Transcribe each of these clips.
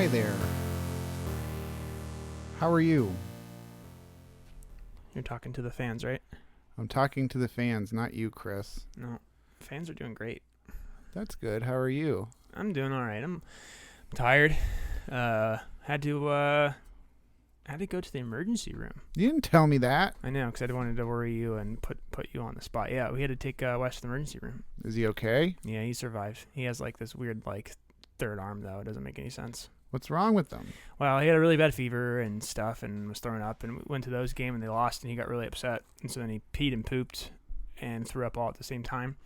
Hi there. How are you? You're talking to the fans, right? I'm talking to the fans, not you, Chris. No, fans are doing great. That's good. How are you? I'm doing all right. I'm tired. Had to go to the emergency room. You didn't tell me that. I know, because I wanted to worry you and put you on the spot. Yeah, we had to take Wes to the emergency room. Is he okay? Yeah, he survived. He has like this weird like third arm though. It doesn't make any sense. What's wrong with them? Well, he had a really bad fever and stuff and was throwing up, and we went to those game and they lost, and he got really upset, and so then he peed and pooped and threw up all at the same time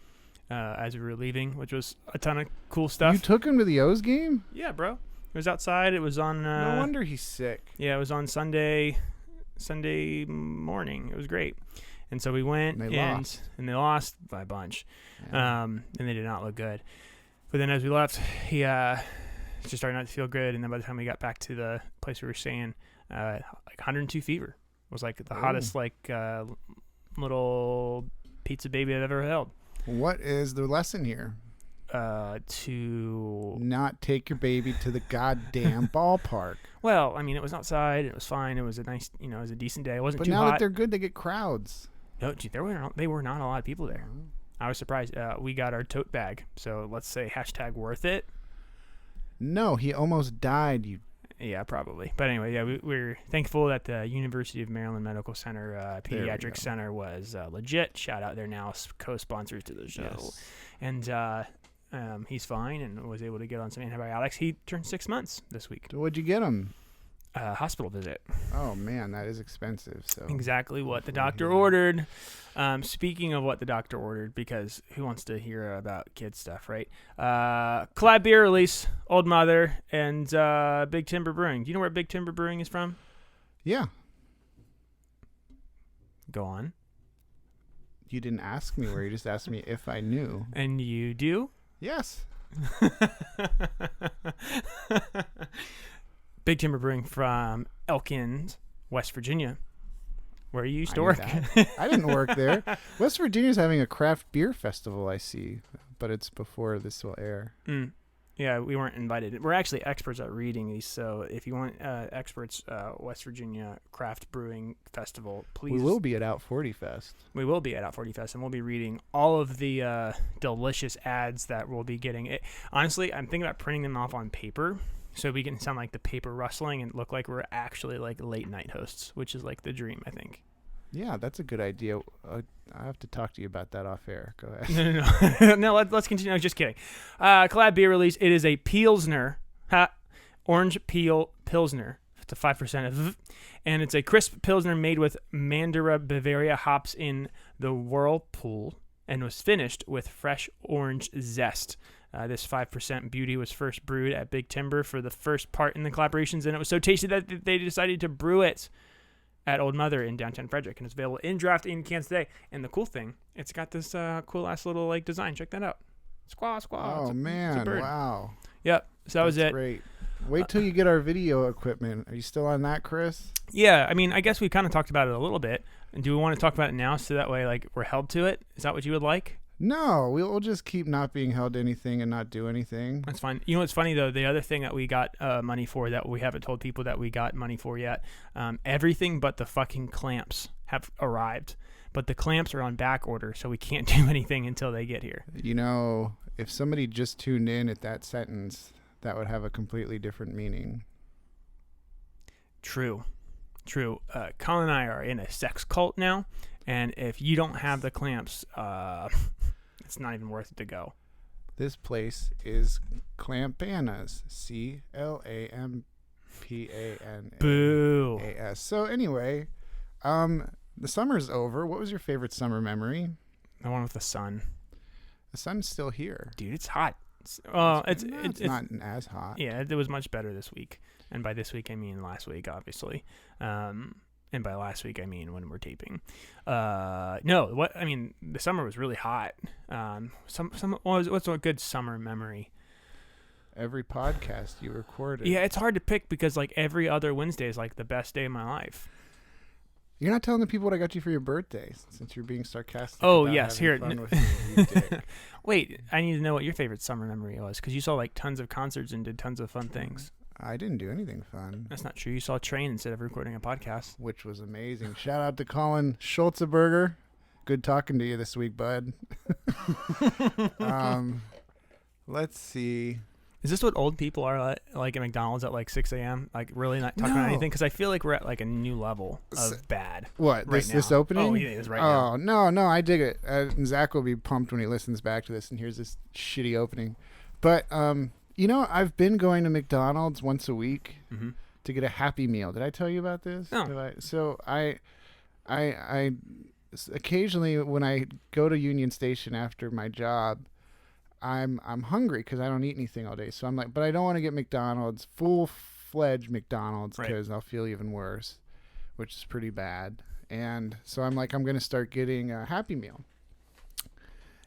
as we were leaving, which was a ton of cool stuff. You took him to the O's game? Yeah, bro. It was outside. It was on No wonder he's sick. Yeah, it was on Sunday morning. It was great. And so we went And they lost by a bunch. Yeah. And they did not look good. But then as we left, he just started not to feel good, and then by the time we got back to the place we were staying, like 102 fever. It was like the hottest little pizza baby I've ever held. What is the lesson here? To not take your baby to the goddamn ballpark. Well, I mean, it was outside. It was fine. It was a nice, it was a decent day. It wasn't But too hot. now that they're good, they get crowds. No, dude, they were not a lot of people there. I was surprised. We got our tote bag, so let's say #worth it. No, he almost died. Yeah, probably. But anyway, yeah, we're thankful that the University of Maryland Medical Center Pediatric Center was legit. Shout out, they're now co-sponsors to the show. Yes. And he's fine and was able to get on some antibiotics. He turned 6 months this week. So what'd you get him? Hospital visit. Oh, man, that is expensive. So Exactly what the doctor ordered. Speaking of what the doctor ordered, because who wants to hear about kid stuff, right? Collab beer release, Old Mother, and Big Timber Brewing. Do you know where Big Timber Brewing is from? Yeah. Go on. You didn't ask me where. You just asked me if I knew. And you do? Yes. Big Timber Brewing from Elkins, West Virginia, where you used to work. I didn't work there. West Virginia's having a craft beer festival, I see, but it's before this will air. Yeah, we weren't invited. We're actually experts at reading these, so if you want experts, West Virginia Craft Brewing Festival, please. We will be at Out 40 Fest. We will be at Out 40 Fest, and we'll be reading all of the delicious ads that we'll be getting. Honestly, I'm thinking about printing them off on paper, so we can sound like the paper rustling and look like we're actually like late night hosts, which is like the dream, I think. Yeah, that's a good idea. I have to talk to you about that off air. Go ahead. No. No, let's continue. No, just kidding. Collab beer release. It is a Pilsner, orange peel Pilsner. It's a 5% of, and it's a crisp Pilsner made with Mandara Bavaria hops in the whirlpool and was finished with fresh orange zest. This 5% beauty was first brewed at Big Timber for the first part in the collaborations, and it was so tasty that they decided to brew it at Old Mother in downtown Frederick, and it's available in draft in cans today. And the cool thing, it's got this cool ass little like design. Check that out. Squaw. Oh, man. Wow. Yep. So that was it. Great. Wait till you get our video equipment. Are you still on that, Chris? Yeah. I mean, I guess we kind of talked about it a little bit. And do we want to talk about it now so that way like we're held to it? Is that what you would like? No, we'll just keep not being held to anything and not do anything. That's fine. You know what's funny, though? The other thing that we got money for that we haven't told people that we got money for yet, everything but the fucking clamps have arrived. But the clamps are on back order, so we can't do anything until they get here. You know, if somebody just tuned in at that sentence, that would have a completely different meaning. True. Colin and I are in a sex cult now, and if you don't have the clamps, it's not even worth it to go. This place is Clampanas. CLAMPANAS. Boo. So anyway, the summer's over. What was your favorite summer memory? The one with the sun. The sun's still here. Dude, it's hot. It's not as hot. Yeah, it was much better this week. And by this week, I mean last week, obviously. And by last week, I mean when we're taping. The summer was really hot. What's a good summer memory? Every podcast you recorded. Yeah, it's hard to pick because like every other Wednesday is like the best day of my life. You're not telling the people what I got you for your birthday, since you're being sarcastic. Oh, yes. Here. Fun with me, you dick. Wait, I need to know what your favorite summer memory was, because you saw like tons of concerts and did tons of fun things. I didn't do anything fun. That's not true. You saw a train instead of recording a podcast. Which was amazing. Shout out to Colin Schulzeberger. Good talking to you this week, bud. Let's see. Is this what old people are like at McDonald's at like 6 a.m.? Like really not talking about anything? Because I feel like we're at like a new level of bad. What? Right This opening? Oh, it is right now. Oh, no, I dig it. Zack will be pumped when he listens back to this and hears this shitty opening. But, I've been going to McDonald's once a week to get a Happy Meal. Did I tell you about this? No. So I occasionally when I go to Union Station after my job, I'm hungry because I don't eat anything all day. So I'm like, but I don't want to get McDonald's, full-fledged McDonald's, because I'll feel even worse, which is pretty bad. And so I'm like, I'm going to start getting a Happy Meal.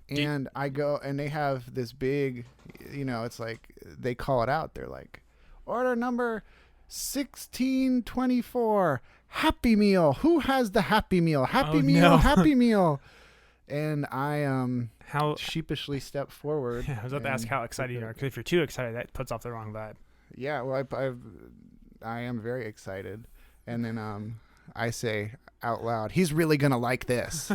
And I go, and they have this big, it's like, they call it out. They're like, order number 1624, Happy Meal. Who has the Happy Meal? Happy Meal, no. Happy Meal. And I sheepishly step forward. Yeah, I was about to ask how excited you are, because if you're too excited, that puts off the wrong vibe. Yeah, well, I am very excited. And then I say out loud, he's really going to like this.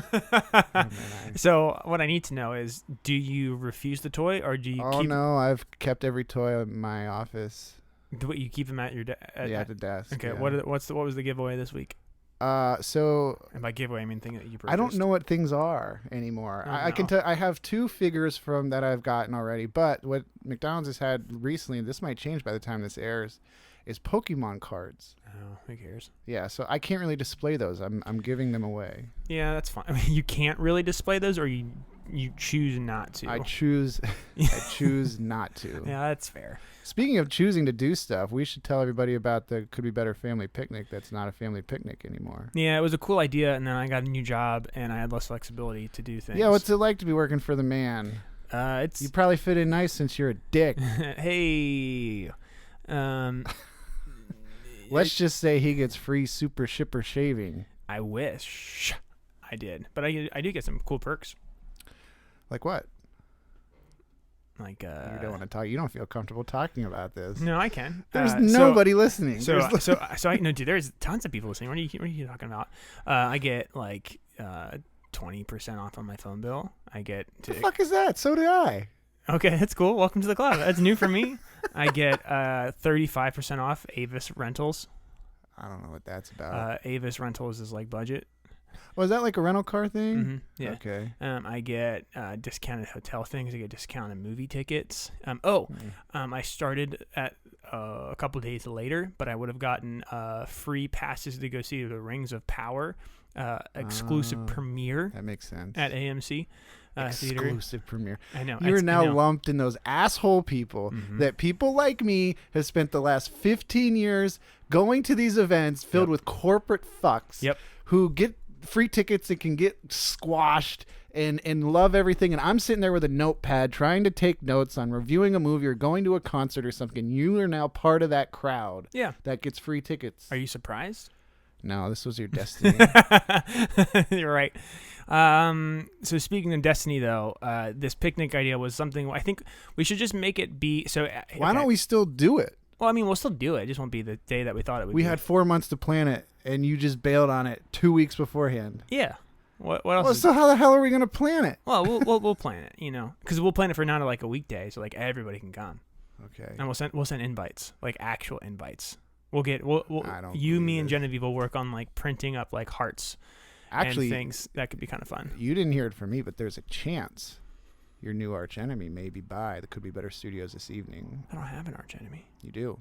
So what I need to know is, do you refuse the toy, or do you keep... no, I've kept every toy in my office. You keep them at your at the desk. Okay, yeah. what was the giveaway this week? So And by giveaway, I mean thing that you purchased. I don't know what things are anymore. I can tell. I have 2 figures from that I've gotten already, but what McDonald's has had recently, and this might change by the time this airs, is Pokemon cards. Oh, who cares? Yeah, so I can't really display those. I'm giving them away. Yeah, that's fine. I mean, you can't really display those, or you choose not to. I choose not to. Yeah, that's fair. Speaking of choosing to do stuff, we should tell everybody about the Could Be Better family picnic. That's not a family picnic anymore. Yeah, it was a cool idea, and then I got a new job, and I had less flexibility to do things. Yeah, what's it like to be working for the man? You probably fit in nice since you're a dick. Hey, let's just say he gets free super shipper shaving. I wish I did, but I do get some cool perks. Like what? Like you don't want to talk. You don't feel comfortable talking about this. No, I can. There's nobody listening. So I no, dude. There's tons of people listening. What are you talking about? I get like 20% off on my phone bill. I get. The fuck is that? So did I. Okay, that's cool. Welcome to the club. That's new for me. I get 35% off Avis Rentals. I don't know what that's about. Avis Rentals is like budget. Oh, is that like a rental car thing? Mm-hmm. Yeah. Okay. I get discounted hotel things. I get discounted movie tickets. I started at a couple of days later, but I would have gotten free passes to go see the Rings of Power exclusive premiere. That makes sense. At AMC. Exclusive premiere. I know. You're now lumped in those asshole people that people like me have spent the last 15 years going to these events filled with corporate fucks who get free tickets and can get squashed and love everything. And I'm sitting there with a notepad trying to take notes on reviewing a movie or going to a concert or something. You are now part of that crowd that gets free tickets. Are you surprised? No, this was your destiny. You're right. So speaking of destiny, though, this picnic idea was something I think we should just make it be. So why don't we still do it? Well, I mean, we'll still do it. It just won't be the day that we thought it would be. We had 4 months to plan it, and you just bailed on it 2 weeks beforehand. Yeah. What else? Well, so how the hell are we going to plan it? Well, we'll plan it, because we'll plan it for now to like a weekday, so like everybody can come. Okay. And we'll send invites, like actual invites. We'll you, me, and Genevieve will work on like printing up like hearts. Actually, and things that could be kind of fun. You didn't hear it from me, but there's a chance your new arch enemy may be by the Could Be Better Studios this evening. I don't have an arch enemy. You do.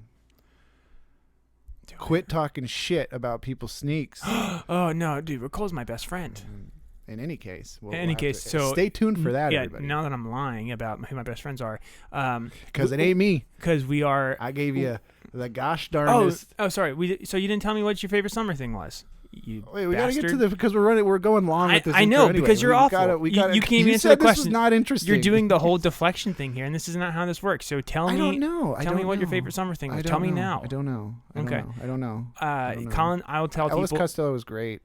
Quit talking shit about people's sneaks. Oh no, dude, Ricole's my best friend. In any case, so stay tuned for that. Everybody. Now that I'm lying about who my best friends are, because it ain't me. Because we are. I gave you the gosh darnest. Oh, sorry. So you didn't tell me what your favorite summer thing was. Wait, we gotta get to because we're going long with this. I know, anyway. because you're awful. You can't even answer the question. This was not interesting. You're doing the whole deflection thing here, and this is not how this works. So tell me. I don't know. Tell me what your favorite summer thing was. Tell me now. I don't know. Okay. I don't know. Colin, I will tell people. Elvis Costello was great.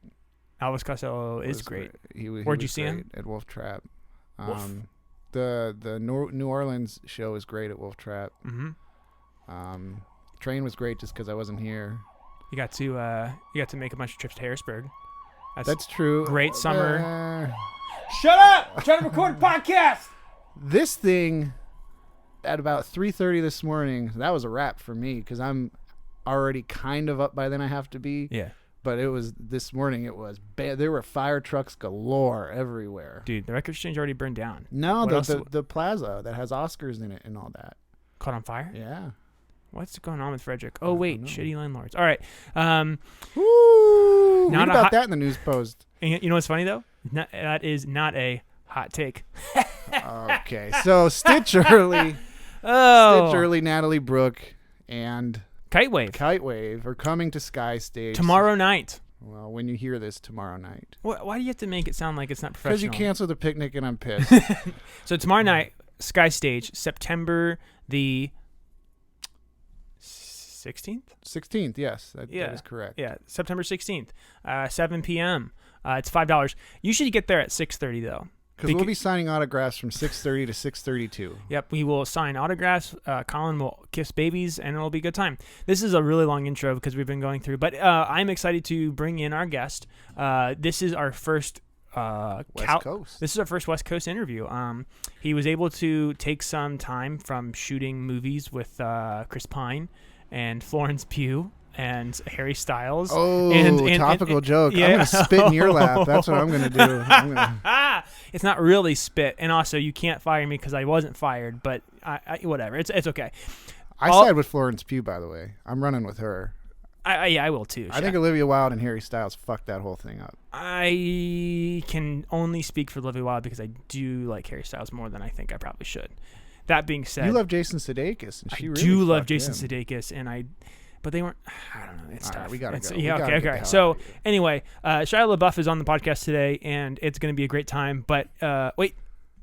Elvis Costello is great. Where'd you see him? At Wolf Trap. Wolf. The New Orleans show is great at Wolf Trap. Mm-hmm. Train was great just because I wasn't here. You got to make a bunch of trips to Harrisburg. That's true. Great summer. Shut up! I'm trying to record a podcast. This thing at about 3:30 this morning. That was a wrap for me because I'm already kind of up by then. I have to be. Yeah. But it was this morning. It was bad. There were fire trucks galore everywhere. Dude, the record exchange already burned down. No, the plaza that has Oscars in it and all that. Caught on fire? Yeah. What's going on with Frederick? Oh, wait. Shitty landlords. All right. Woo! Read about that in the news post. And you know what's funny, though? That is not a hot take. Okay. So, Stitch Early. Stitch Early, Natalie Brooke, and Kitewave are coming to Sky Stage. Tomorrow night. Well, when you hear this, tomorrow night. Why do you have to make it sound like it's not professional? Because you canceled the picnic and I'm pissed. So, tomorrow night, Sky Stage, September the 16th? 16th, yes. That is correct. Yeah, September 16th, 7 p.m. It's $5. You should get there at 6:30, though. Because we'll be signing autographs from 6:30 to 6:32. Yep, we will sign autographs. Colin will kiss babies, and it'll be a good time. This is a really long intro because we've been going through, but I'm excited to bring in our guest. This is our first West Coast. This is our first West Coast interview. He was able to take some time from shooting movies with Chris Pine and Florence Pugh and Harry Styles. Oh, and topical joke. Yeah. I'm going to spit in your lap. That's what I'm going to do. It's not really spit. And also, you can't fire me because I wasn't fired, but whatever. It's okay. I side with Florence Pugh, by the way. I'm running with her. I will too. I think Olivia Wilde and Harry Styles fucked that whole thing up. I can only speak for Olivia Wilde because I do like Harry Styles more than I think I probably should. That being said, you love Jason Sudeikis, and I do love Jason Sudeikis, but they weren't. I don't know. It's tough. Right, we gotta go. Yeah, okay. So anyway, Shia LaBeouf is on the podcast today, and it's going to be a great time. But wait,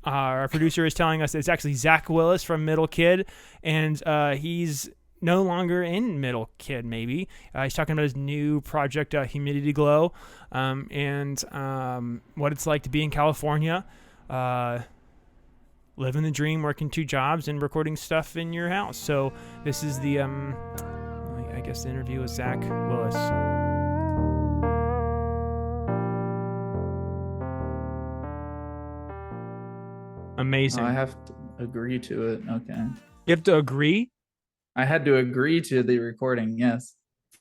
our producer is telling us it's actually Zack Willis from Middle Kid, and he's no longer in Middle Kid. Maybe he's talking about his new project, Humidity Glow, and what it's like to be in California. Living the dream, working 2 jobs, and recording stuff in your house. So this is the, I guess the interview with Zack Willis. Amazing. I have to agree to it. Okay. You have to agree? I had to agree to the recording, yes.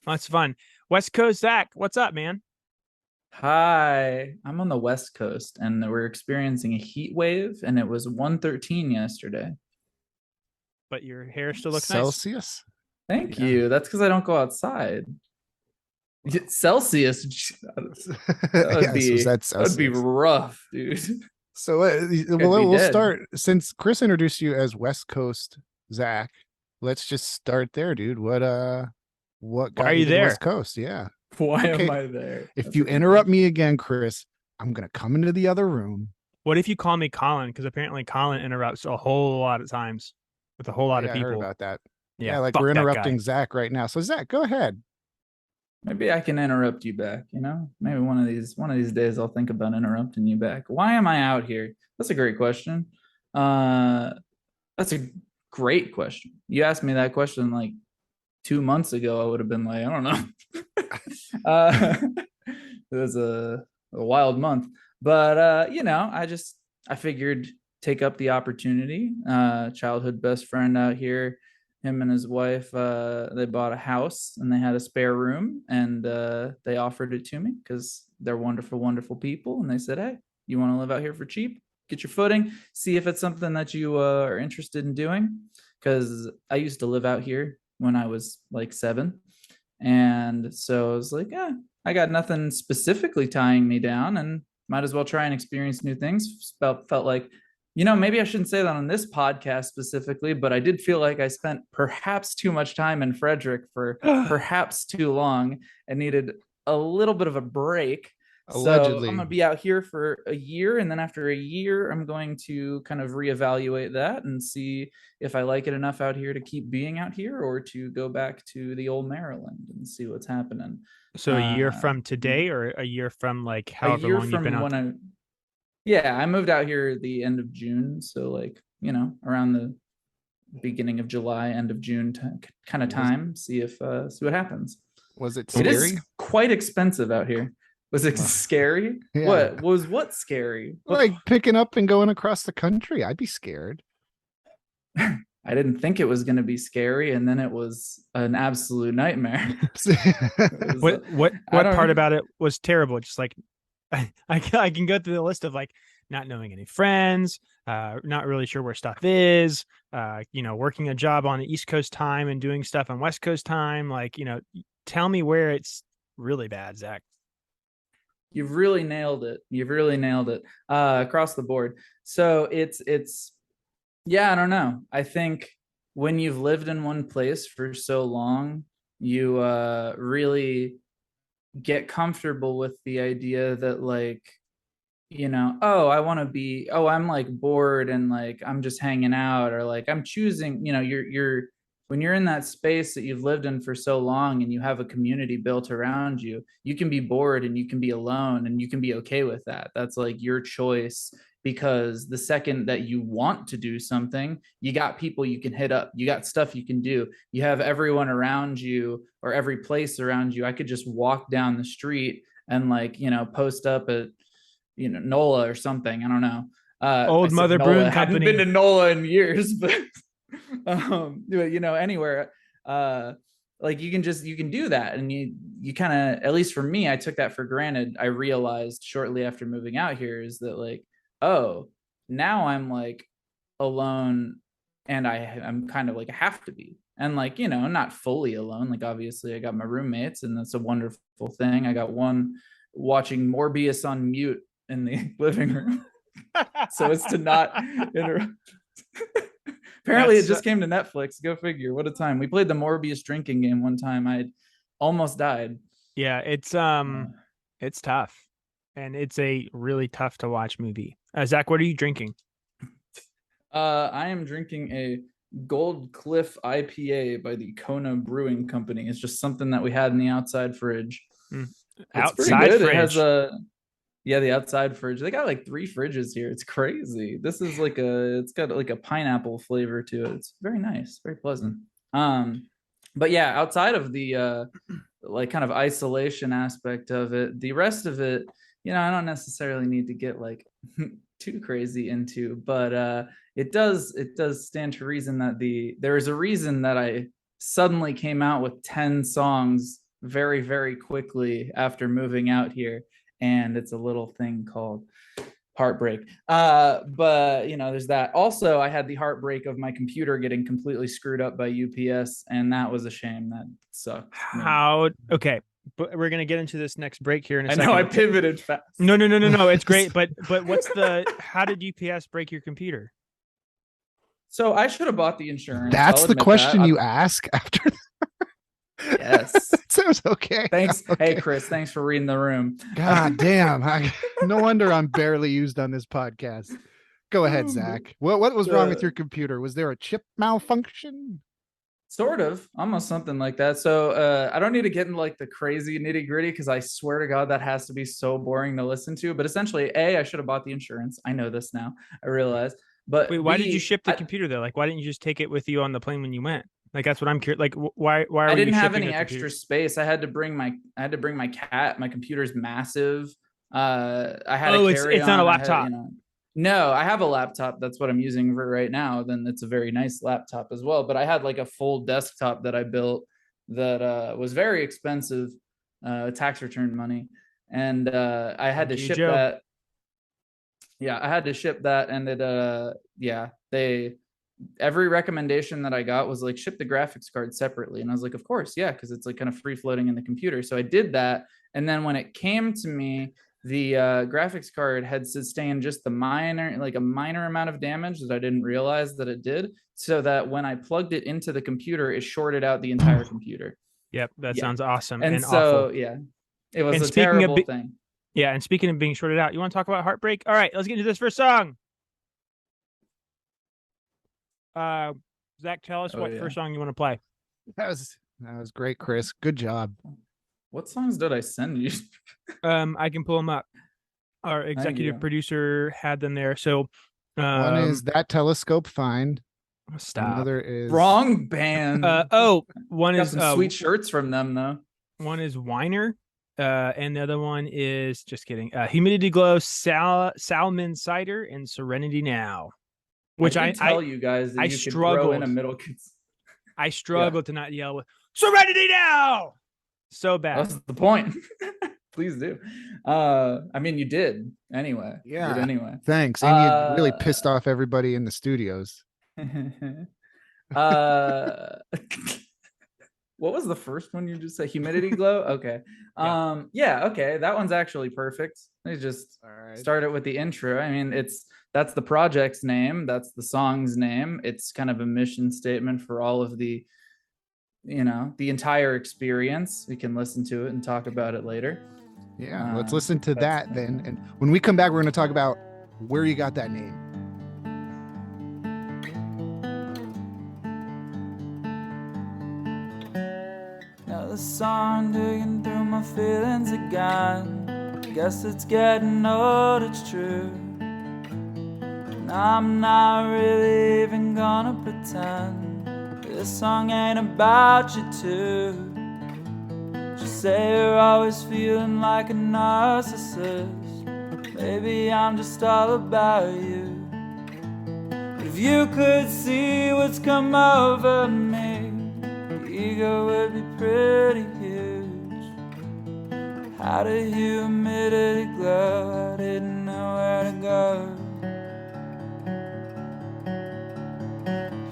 That's fun. West Coast Zack, what's up, man? Hi, I'm on the West Coast, and we're experiencing a heat wave, and it was 113 yesterday. But your hair still looks Celsius? Nice. Thank you. That's because I don't go outside. Celsius. That would be rough, dude. So we'll start. Since Chris introduced you as West Coast Zack, let's just start there, dude. What got Why are you there? West Coast? Yeah. Why am I there? If you interrupt me again, Chris, I'm going to come into the other room. What if you call me Colin? Because apparently Colin interrupts a whole lot of times with a whole lot of people. I heard about that. Yeah, like we're interrupting Zack right now. So Zack, go ahead. Maybe I can interrupt you back, Maybe one of these days I'll think about interrupting you back. Why am I out here? That's a great question. That's a great question. You asked me that question like 2 months ago, I would have been like, I don't know. It was a wild month, but I figured take up the opportunity. Childhood best friend out here, him and his wife, they bought a house and they had a spare room, and they offered it to me because they're wonderful, wonderful people. And they said, hey, you want to live out here for cheap? Get your footing, see if it's something that you are interested in doing. Because I used to live out here when I was like 7. And so I was like, I got nothing specifically tying me down, and might as well try and experience new things. Felt like, maybe I shouldn't say that on this podcast specifically, but I did feel like I spent perhaps too much time in Frederick for perhaps too long and needed a little bit of a break. Allegedly. So I'm going to be out here for a year, and then after a year, I'm going to kind of reevaluate that and see if I like it enough out here to keep being out here, or to go back to the old Maryland and see what's happening. So a year from today, or a year from like however long you've been out? I moved out here at the end of June, so like around beginning of July, end of June kind of time. See what happens. Was it It scary? is quite expensive out here. Was it scary? Yeah. What scary? Like picking up and going across the country. I'd be scared. I didn't think it was going to be scary, and then it was an absolute nightmare. What part about it was terrible? Just like I can go through the list of like not knowing any friends, not really sure where stuff is, working a job on the East Coast time and doing stuff on West Coast time. Like, tell me where it's really bad, Zach. You've really nailed it. Across the board. So it's yeah, I don't know. I think when you've lived in one place for so long, you really get comfortable with the idea that like, I'm like bored and like I'm just hanging out, or like I'm choosing, you're when you're in that space that you've lived in for so long and you have a community built around you, you can be bored and you can be alone and you can be okay with that. That's like your choice, because the second that you want to do something, you got people you can hit up, you got stuff you can do, you have everyone around you or every place around you. I could just walk down the street and like, post up at, NOLA or something. I don't know. Old Mother Brewing Company. I hadn't been to NOLA in years, but anywhere. Like you can do that, and you kind of, at least for me, I took that for granted. I realized shortly after moving out here is that like, oh, now I'm like alone, and I'm kind of like I have to be, and like not fully alone. Like obviously I got my roommates, and that's a wonderful thing. I got one watching Morbius on mute in the living room, so as to not interrupt. Apparently, it just came to Netflix. Go figure. What a time. We played the Morbius drinking game one time. I almost died. Yeah, it's tough, and it's a really tough to watch movie. Zach, what are you drinking? I am drinking a Gold Cliff IPA by the Kona Brewing Company. It's just something that we had in the outside fridge. Outside fridge. It has the outside fridge. They got like 3 fridges here. It's crazy. This is like it's got like a pineapple flavor to it. It's very nice, very pleasant. But yeah, outside of the like kind of isolation aspect of it, the rest of it, I don't necessarily need to get like too crazy into, but it does stand to reason that there is a reason that I suddenly came out with 10 songs very, very quickly after moving out here. And it's a little thing called Heartbreak. But there's that. Also, I had the heartbreak of my computer getting completely screwed up by UPS, and that was a shame. That sucked. Okay, but we're gonna get into this next break here in a second. I know I pivoted fast. No, it's great. But how did UPS break your computer? So I should have bought the insurance. That's the question you ask after. Yes. Sounds okay. Thanks. Okay. Hey, Chris, thanks for reading the room. God damn. No wonder I'm barely used on this podcast. Go ahead, Zach. What was wrong with your computer? Was there a chip malfunction? Sort of, almost something like that. So I don't need to get into like the crazy nitty gritty, because I swear to God, that has to be so boring to listen to. But essentially, I should have bought the insurance. I know this now. I realize. But wait, why did you ship the computer though? Like, why didn't you just take it with you on the plane when you went? Like, that's what I'm curious. Like, why are I didn't have any extra space. I had to bring my cat. My computer's massive. I had it's not a laptop. No, I have a laptop. That's what I'm using for right now. Then it's a very nice laptop as well. But I had like a full desktop that I built that was very expensive, tax return money, and I had to ship that. Yeah, I had to ship that, and it every recommendation that I got was like ship the graphics card separately, and I was like, of course, yeah, because it's like kind of free floating in the computer. So I did that, and then when it came to me, the graphics card had sustained just a minor amount of damage that I didn't realize that it did, so that when I plugged it into the computer, it shorted out the entire computer. Yep, that sounds awesome and so awful. Yeah, it was a terrible thing. Yeah, and speaking of being shorted out, you want to talk about Heartbreak? All right, let's get into this first song. Zach, tell us what first song you want to play. That was great, Chris. Good job. What songs did I send you? I can pull them up. Our executive producer had them there. So one is That Telescope Find. Stop. Another is Wrong band. One Got is some sweet shirts from them though. one is Weiner. And the other one is just kidding. Humidity Glow, Salmon Cider, and Serenity Now. Which I did tell you guys that I you could throw in a struggled. middle. I struggled to not yell with Serenity Now. So bad. That's the point. Please do. I mean, you did anyway. Yeah. You did anyway. Thanks. And you really pissed off everybody in the studios. What was the first one you just said? Humidity Glow? Okay. Yeah, okay. That one's actually perfect. They just start it with the intro. I mean, that's the project's name, that's the song's name. It's kind of a mission statement for all of the, the entire experience. We can listen to it and talk about it later. Yeah, let's listen to that then. And when we come back, we're going to talk about where you got that name. The song digging through my feelings again. Guess it's getting old, it's true. And I'm not really even gonna pretend this song ain't about you too. Just say you're always feeling like a narcissist. Maybe I'm just all about you. If you could see what's come over me, ego would be pretty huge. How did humidity glow? I didn't know where to go.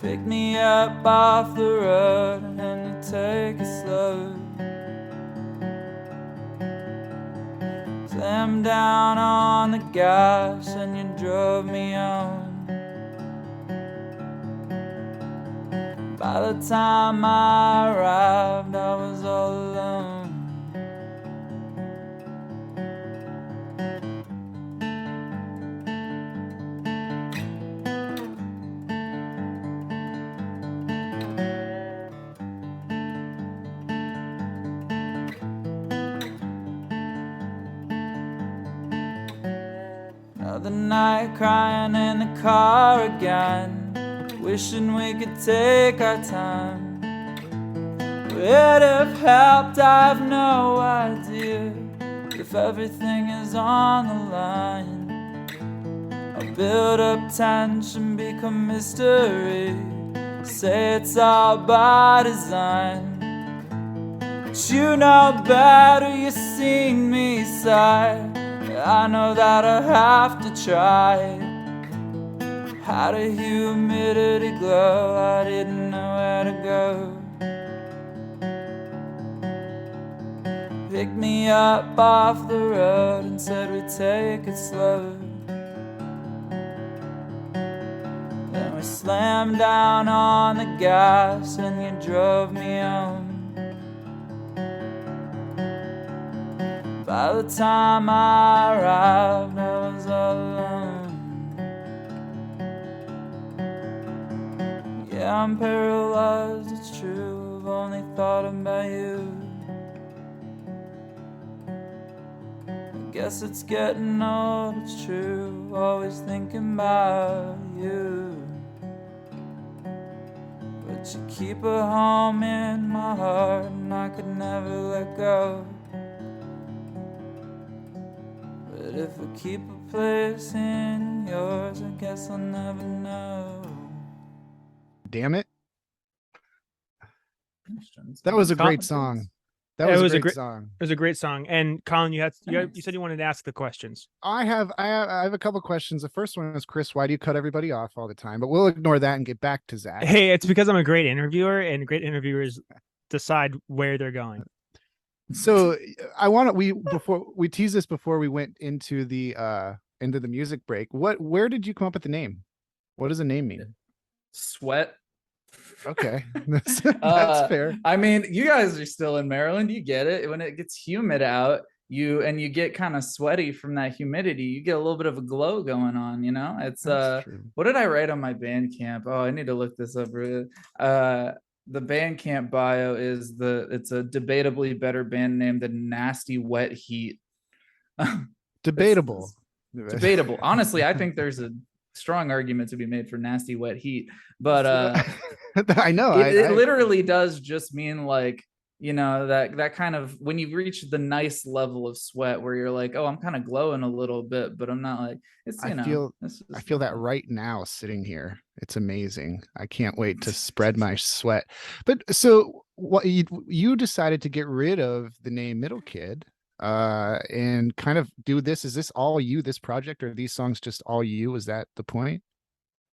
Pick me up off the road and then you take it slow. Slam down on the gas and you drove me home. By the time I arrived, I was all alone. Another night crying in the car again, wishing we could take our time. Would have helped, I have no idea, if everything is on the line. I'll build up tension, become mystery, say it's all by design. But you know better, you've seen me sigh. I know that I have to try. How did humidity glow? I didn't know where to go. Picked me up off the road and said we'd take it slow. Then we slammed down on the gas and you drove me home. By the time I arrived, I was all alone. Yeah, I'm paralyzed, it's true, I've only thought about you. I guess it's getting old, it's true, always thinking about you. But you keep a home in my heart and I could never let go. But if I keep a place in yours, I guess I'll never know. Damn it. That was a great song. That was a great song. It was a great song. And Colin, you said you wanted to ask the questions. I have a couple questions. The first one is, Chris, why do you cut everybody off all the time? But we'll ignore that and get back to Zack. Hey, it's because I'm a great interviewer, and great interviewers decide where they're going. So we teased this before we went into the music break. Where did you come up with the name? What does the name mean? Sweat. Okay. That's fair. I mean, you guys are still in Maryland. You get it. When it gets humid out, you get kind of sweaty from that humidity. You get a little bit of a glow going on, It's what did I write on my Bandcamp? Oh, I need to look this up. The Bandcamp bio is it's a debatably better band name than Nasty Wet Heat. Debatable. Debatable. Honestly, I think there's strong argument to be made for Nasty Wet Heat, but I know it literally does just mean like, you know, that kind of, when you reach the nice level of sweat where you're like, oh, I'm kind of glowing a little bit, but I'm not like, it's, you know, I feel that right now sitting here. It's amazing. I can't wait to spread my sweat. But so what you decided to get rid of the name Middle Kid and kind of do this. Is this all you, this project, or are these songs just all you? Is that the point?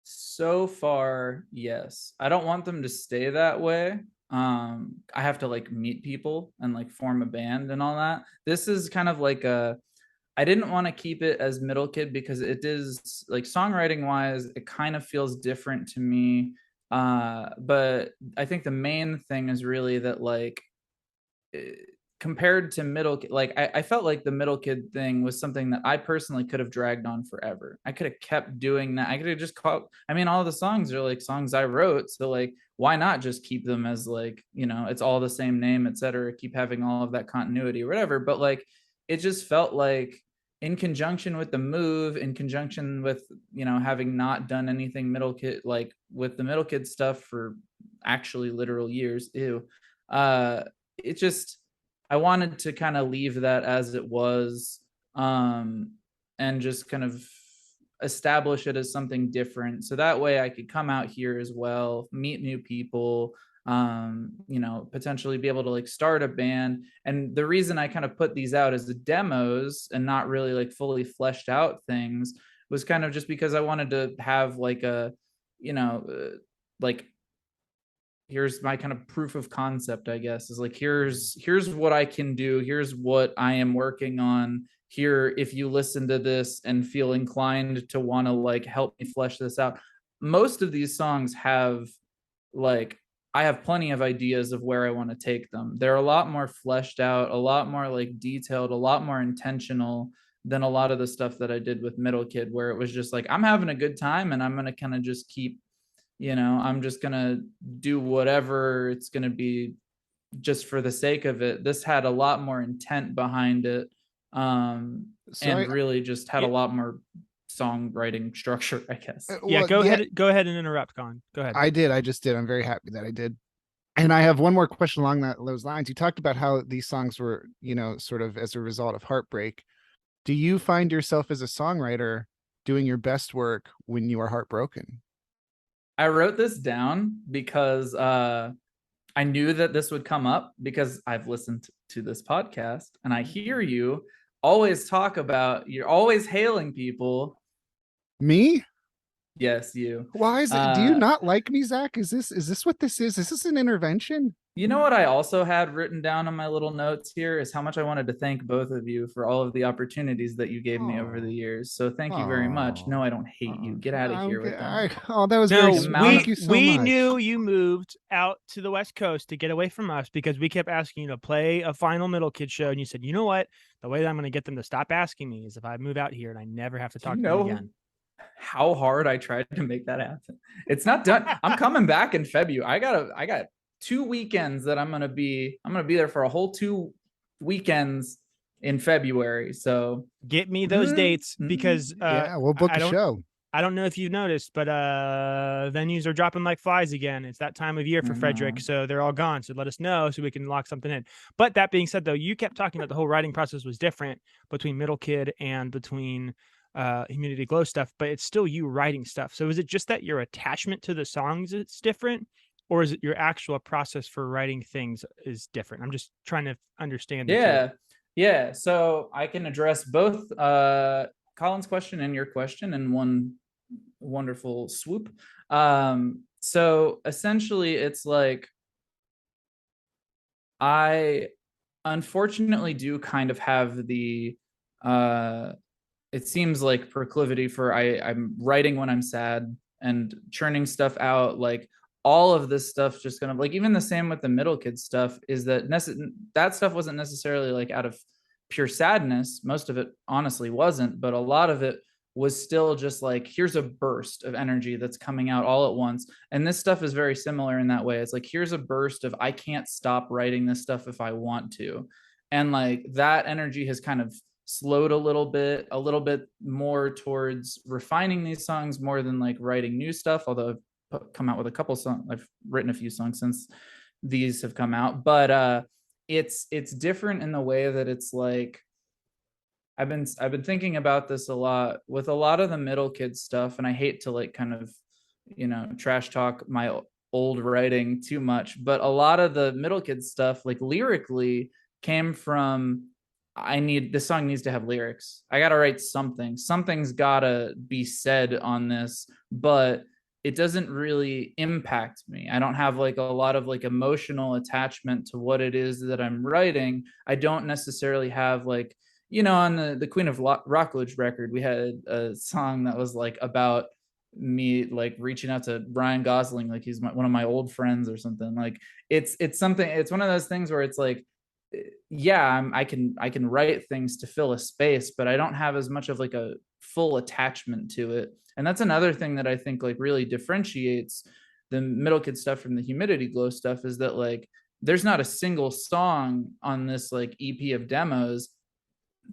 So far, yes. I don't want them to stay that way. I have to like meet people and like form a band and all that. This is kind of like I didn't want to keep it as Middle Kid because it is like, songwriting wise, it kind of feels different to me. But I think the main thing is really that like, compared to Middle Kid, like I felt like the Middle Kid thing was something that I personally could have dragged on forever. I could have kept doing that. I could have just called, I mean, all the songs are like songs I wrote, so like, why not just keep them as like, you know, it's all the same name, etc., keep having all of that continuity or whatever. But like, it just felt like, in conjunction with the move, in conjunction with, you know, having not done anything Middle Kid, like with the Middle Kid stuff for actually literal years, it just, I wanted to kind of leave that as it was, and just kind of establish it as something different. So that way I could come out here as well, meet new people, you know, potentially be able to like start a band. And the reason I kind of put these out as the demos and not really like fully fleshed out things was kind of just because I wanted to have like a, you know, like, here's my kind of proof of concept, I guess, is like, here's what I can do, here's what I am working on here. If you listen to this and feel inclined to want to like help me flesh this out. Most of these songs have like, I have plenty of ideas of where I want to take them. They're a lot more fleshed out, a lot more like detailed, a lot more intentional than a lot of the stuff that I did with Middle Kid, where it was just like, I'm having a good time and I'm going to kind of just keep, you know, I'm just going to do whatever it's going to be just for the sake of it. This had a lot more intent behind it. Really just had a lot more songwriting structure, I guess. Go ahead and interrupt, Colin. Go ahead. I just did. I'm very happy that I did. And I have one more question along those lines. You talked about how these songs were, you know, sort of as a result of heartbreak. Do you find yourself as a songwriter doing your best work when you are heartbroken? I wrote this down because I knew that this would come up because I've listened to this podcast and I hear you always talk about, you're always hailing people. Me? Yes, you. Why is it? Do you not like me, Zach? Is this what this is? Is this an intervention? You know what I also had written down on my little notes here is how much I wanted to thank both of you for all of the opportunities that you gave me over the years. So thank you very much. No, I don't hate you. Get out of here with that. That was very sweet. Thank you so much. We knew you moved out to the West Coast to get away from us because we kept asking you to play a final Middle Kid show, and you said, you know what? The way that I'm going to get them to stop asking me is if I move out here and I never have to talk to them again. How hard I tried to make that happen. It's not done. I'm coming back in February. I got 2 weekends that I'm gonna be there for a whole 2 weekends in February. So get me those dates because we'll book a show. I don't know if you've noticed, but venues are dropping like flies again. It's that time of year for Frederick, so they're all gone. So let us know so we can lock something in. But that being said, though, you kept talking about the whole writing process was different between Middle Kid and between Humidity Glow stuff, but it's still you writing stuff. So is it just that your attachment to the songs is different, or is it your actual process for writing things is different? I'm just trying to understand. Yeah. So I can address both Colin's question and your question in one wonderful swoop. So essentially, it's like I unfortunately do kind of have the it seems like proclivity for I'm writing when I'm sad and churning stuff out. Like all of this stuff just kind of like, even the same with the Middle Kid stuff is that that stuff wasn't necessarily like out of pure sadness. Most of it honestly wasn't, but a lot of it was still just like, here's a burst of energy that's coming out all at once. And this stuff is very similar in that way. It's like, here's a burst of, I can't stop writing this stuff if I want to. And like that energy has kind of slowed a little bit more towards refining these songs more than like writing new stuff, although I've come out with a couple songs. I've written a few songs since these have come out, but it's different in the way that it's like I've been thinking about this a lot with a lot of the middle kid stuff, and I hate to like kind of, trash talk my old writing too much, but a lot of the middle kid stuff, like lyrically, came from this song needs to have lyrics. I got to write something. Something's got to be said on this, but it doesn't really impact me. I don't have like a lot of like emotional attachment to what it is that I'm writing. I don't necessarily have like, on the Queen of Rockledge record, we had a song that was like about me like reaching out to Ryan Gosling, like he's one of my old friends or something. Like it's something. It's one of those things where it's like, yeah, I can write things to fill a space, but I don't have as much of like a full attachment to it. And that's another thing that I think like really differentiates the middle kid stuff from the Humidity Glow stuff, is that like there's not a single song on this like EP of demos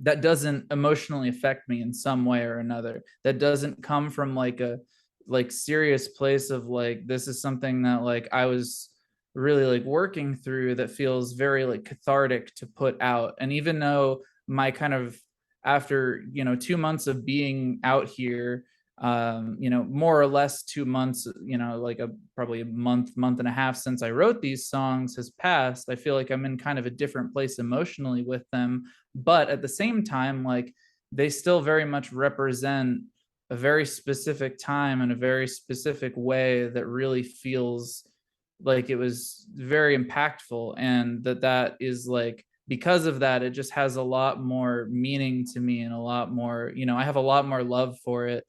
that doesn't emotionally affect me in some way or another, that doesn't come from like a like serious place of like, this is something that like I was really like working through, that feels very like cathartic to put out. And even though my kind of, after 2 months of being out here, more or less 2 months, like probably a month and a half since I wrote these songs has passed, I feel like I'm in kind of a different place emotionally with them. But at the same time, like they still very much represent a very specific time in a very specific way that really feels like it was very impactful. And that is like, because of that, it just has a lot more meaning to me, and a lot more, I have a lot more love for it.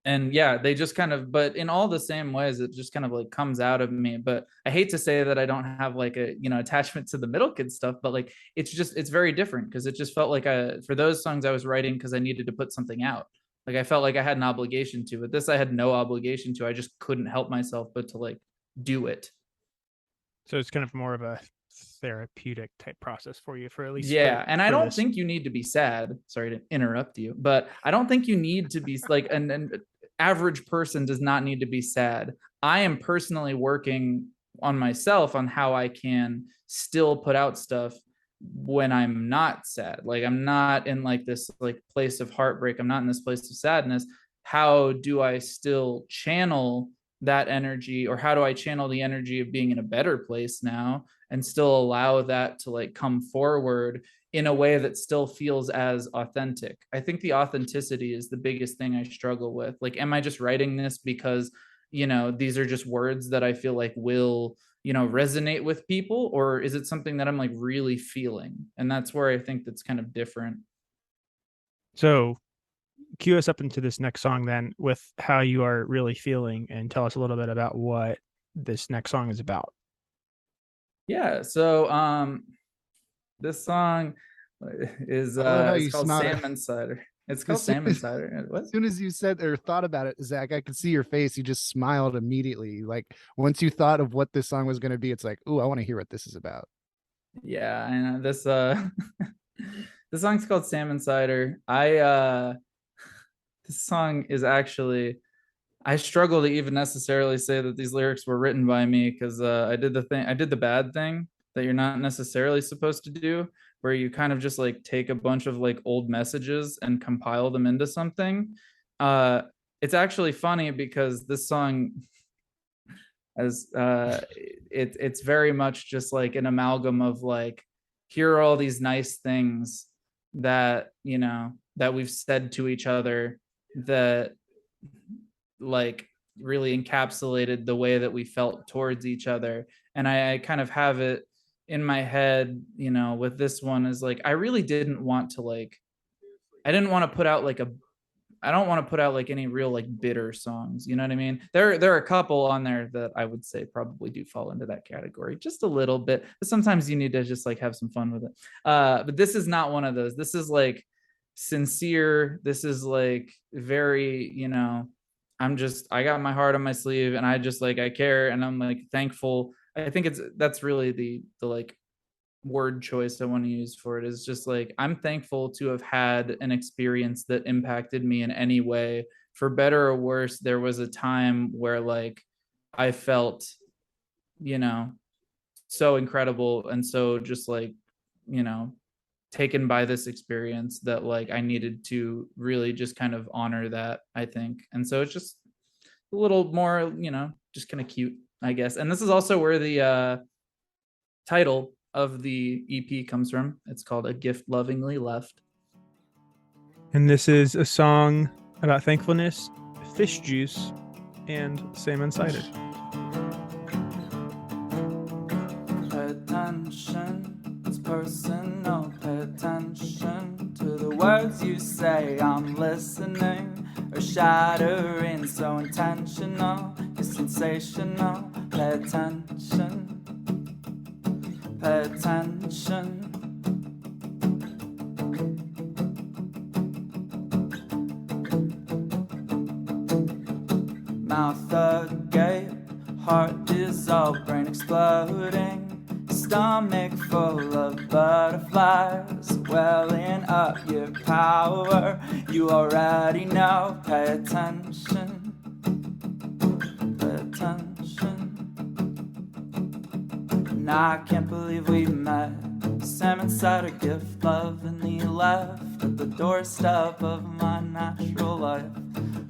And yeah, they just kind of, but in all the same ways, it just kind of like comes out of me. But I hate to say that I don't have like a, attachment to the middle kid stuff, but like, it's very different, because it just felt like for those songs I was writing because I needed to put something out. Like I felt like I had an obligation to, but this I had no obligation to. I just couldn't help myself but to like do it. So it's kind of more of a therapeutic type process for you, for at least. Yeah. And I don't think you need to be sad. Sorry to interrupt you, but I don't think you need to be like an average person does not need to be sad. I am personally working on myself on how I can still put out stuff when I'm not sad. Like I'm not in like this like place of heartbreak. I'm not in this place of sadness. How do I still channel that energy, or how do I channel the energy of being in a better place now and still allow that to like come forward in a way that still feels as authentic? I think the authenticity is the biggest thing I struggle with. Like, am I just writing this because, these are just words that I feel like will, resonate with people, or is it something that I'm like really feeling? And that's where I think that's kind of different. So cue us up into this next song then with how you are really feeling, and tell us a little bit about what this next song is about. Yeah. So this song is it's called Salmon Cider. It's called Salmon Cider. What? As soon as you said or thought about it, Zach, I could see your face. You just smiled immediately. Like once you thought of what this song was going to be, it's like, ooh, I want to hear what this is about. Yeah, I know this. This song's called Salmon Cider. This song is actually, I struggle to even necessarily say that these lyrics were written by me, because I did the bad thing that you're not necessarily supposed to do, where you kind of just like take a bunch of like old messages and compile them into something. It's actually funny because this song, as it's very much just like an amalgam of like, here are all these nice things that that we've said to each other that like really encapsulated the way that we felt towards each other. And I kind of have it in my head, with this one, is like, I really didn't want to like, I didn't want to put out like I don't want to put out like any real like bitter songs. You know what I mean? There are a couple on there that I would say probably do fall into that category just a little bit, but sometimes you need to just like have some fun with it. But this is not one of those. This is like sincere. This is like very, I got my heart on my sleeve, and I just like, I care, and I'm like thankful. I think that's really the like word choice I want to use for it is just like, I'm thankful to have had an experience that impacted me in any way, for better or worse. There was a time where like I felt, you know, so incredible and so just like, you know, taken by this experience that like I needed to really just kind of honor that, I think. And so it's just a little more, you know, just kind of cute, I guess. And this is also where the title of the EP comes from. It's called A Gift Lovingly Left. And this is a song about thankfulness, fish juice, and salmon cider. Pay attention, it's personal. Pay attention to the words you say. I'm listening or shattering, so intentional, it's sensational. Pay attention, pay attention. Mouth agape, heart dissolved, brain exploding, stomach full of butterflies, welling up your power. You already know. Pay attention, pay attention. And I can't believe we met. Salmon cider gift, lovingly left at the doorstep of my natural life.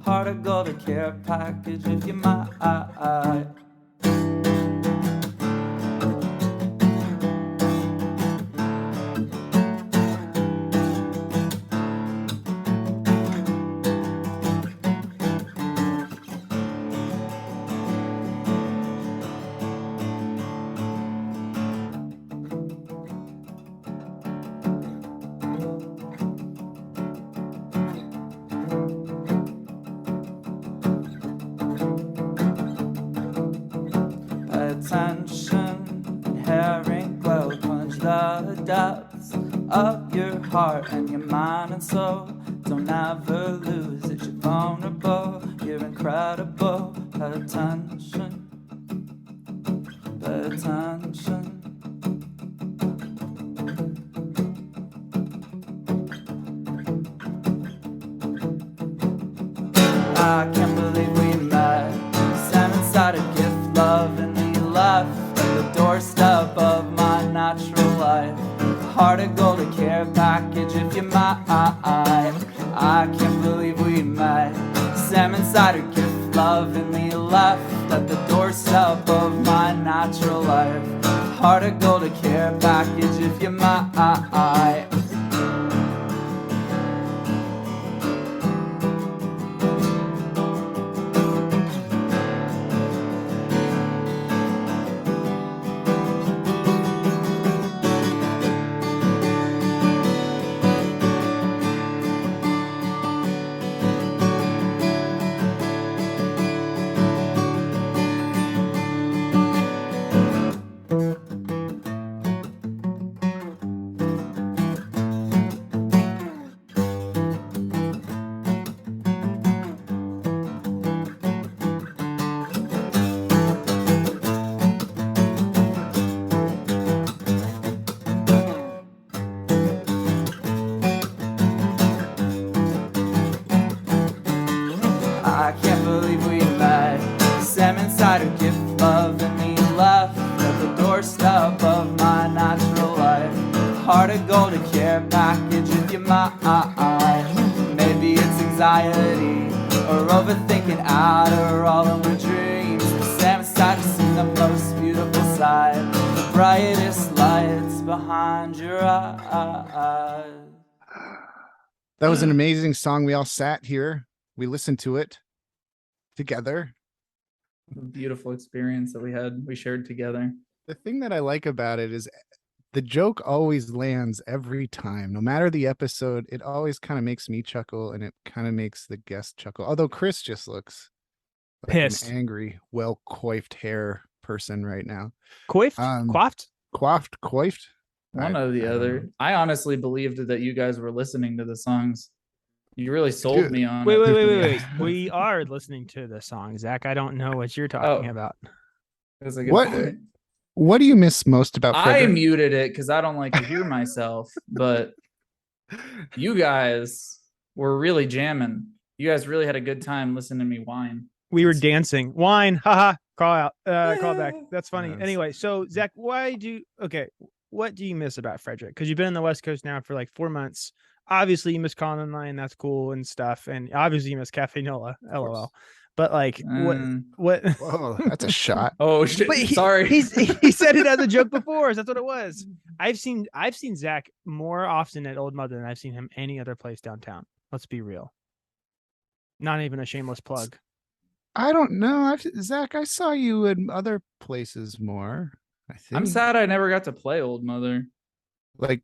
Heart of gold, a care package if you're my eye. Attention, inherent glow, plunge the depths of your heart and your mind and soul. Don't ever lose it, you're vulnerable, you're incredible. Pay attention, pay attention. I can't believe we met. Salmon cider gift, love and left at the doorstep of my natural life. Heart of gold, a care package if you're my eye. I can't believe we met. Salmon cider gift, lovingly left at the doorstep of my natural life. Heart of gold, a care package if you're my eye. I can't believe we met. Salmon cider gift, lovingly left at the doorstep of my natural life. Heart of gold, a care package if you're my eye. Maybe it's anxiety or overthinking Adderall in my dreams. Salmon cider seen the most beautiful side, the brightest lights behind your eyes. That was an amazing song. We all sat here. We listened to it together. Beautiful experience that we shared together. The thing that I like about it is the joke always lands every time. No matter the episode, it always kind of makes me chuckle and it kind of makes the guest chuckle. Although Chris just looks like Pissed. an angry, well-coiffed hair person right now. Coiffed? Coiffed? One or the I don't other. know. I honestly believed that you guys were listening to the songs. You really sold Dude. me on Wait, it. wait. We are listening to the song, Zach. I don't know what you're talking about. That's a good What? point. What do you miss most about I Frederick? muted it because I don't like to hear myself, but you guys were really jamming. You guys really had a good time listening to me whine. We were dancing. Wine. Haha. Call out. Call back. Yeah. That's funny. Yes. Anyway, so Zach, what do you miss about Frederick? Because you've been on the West Coast now for like 4 months. Obviously, you miss calling online. That's cool and stuff. And obviously, you miss Cafe Nola. LOL. But like, what? Whoa, that's a shot. Oh shit! But Sorry. he said it as a joke before. That's what it was. I've seen Zach more often at Old Mother than I've seen him any other place downtown. Let's be real. Not even a shameless plug. I don't know. Zach, I saw you in other places more. I think. I'm sad I never got to play Old Mother. Like,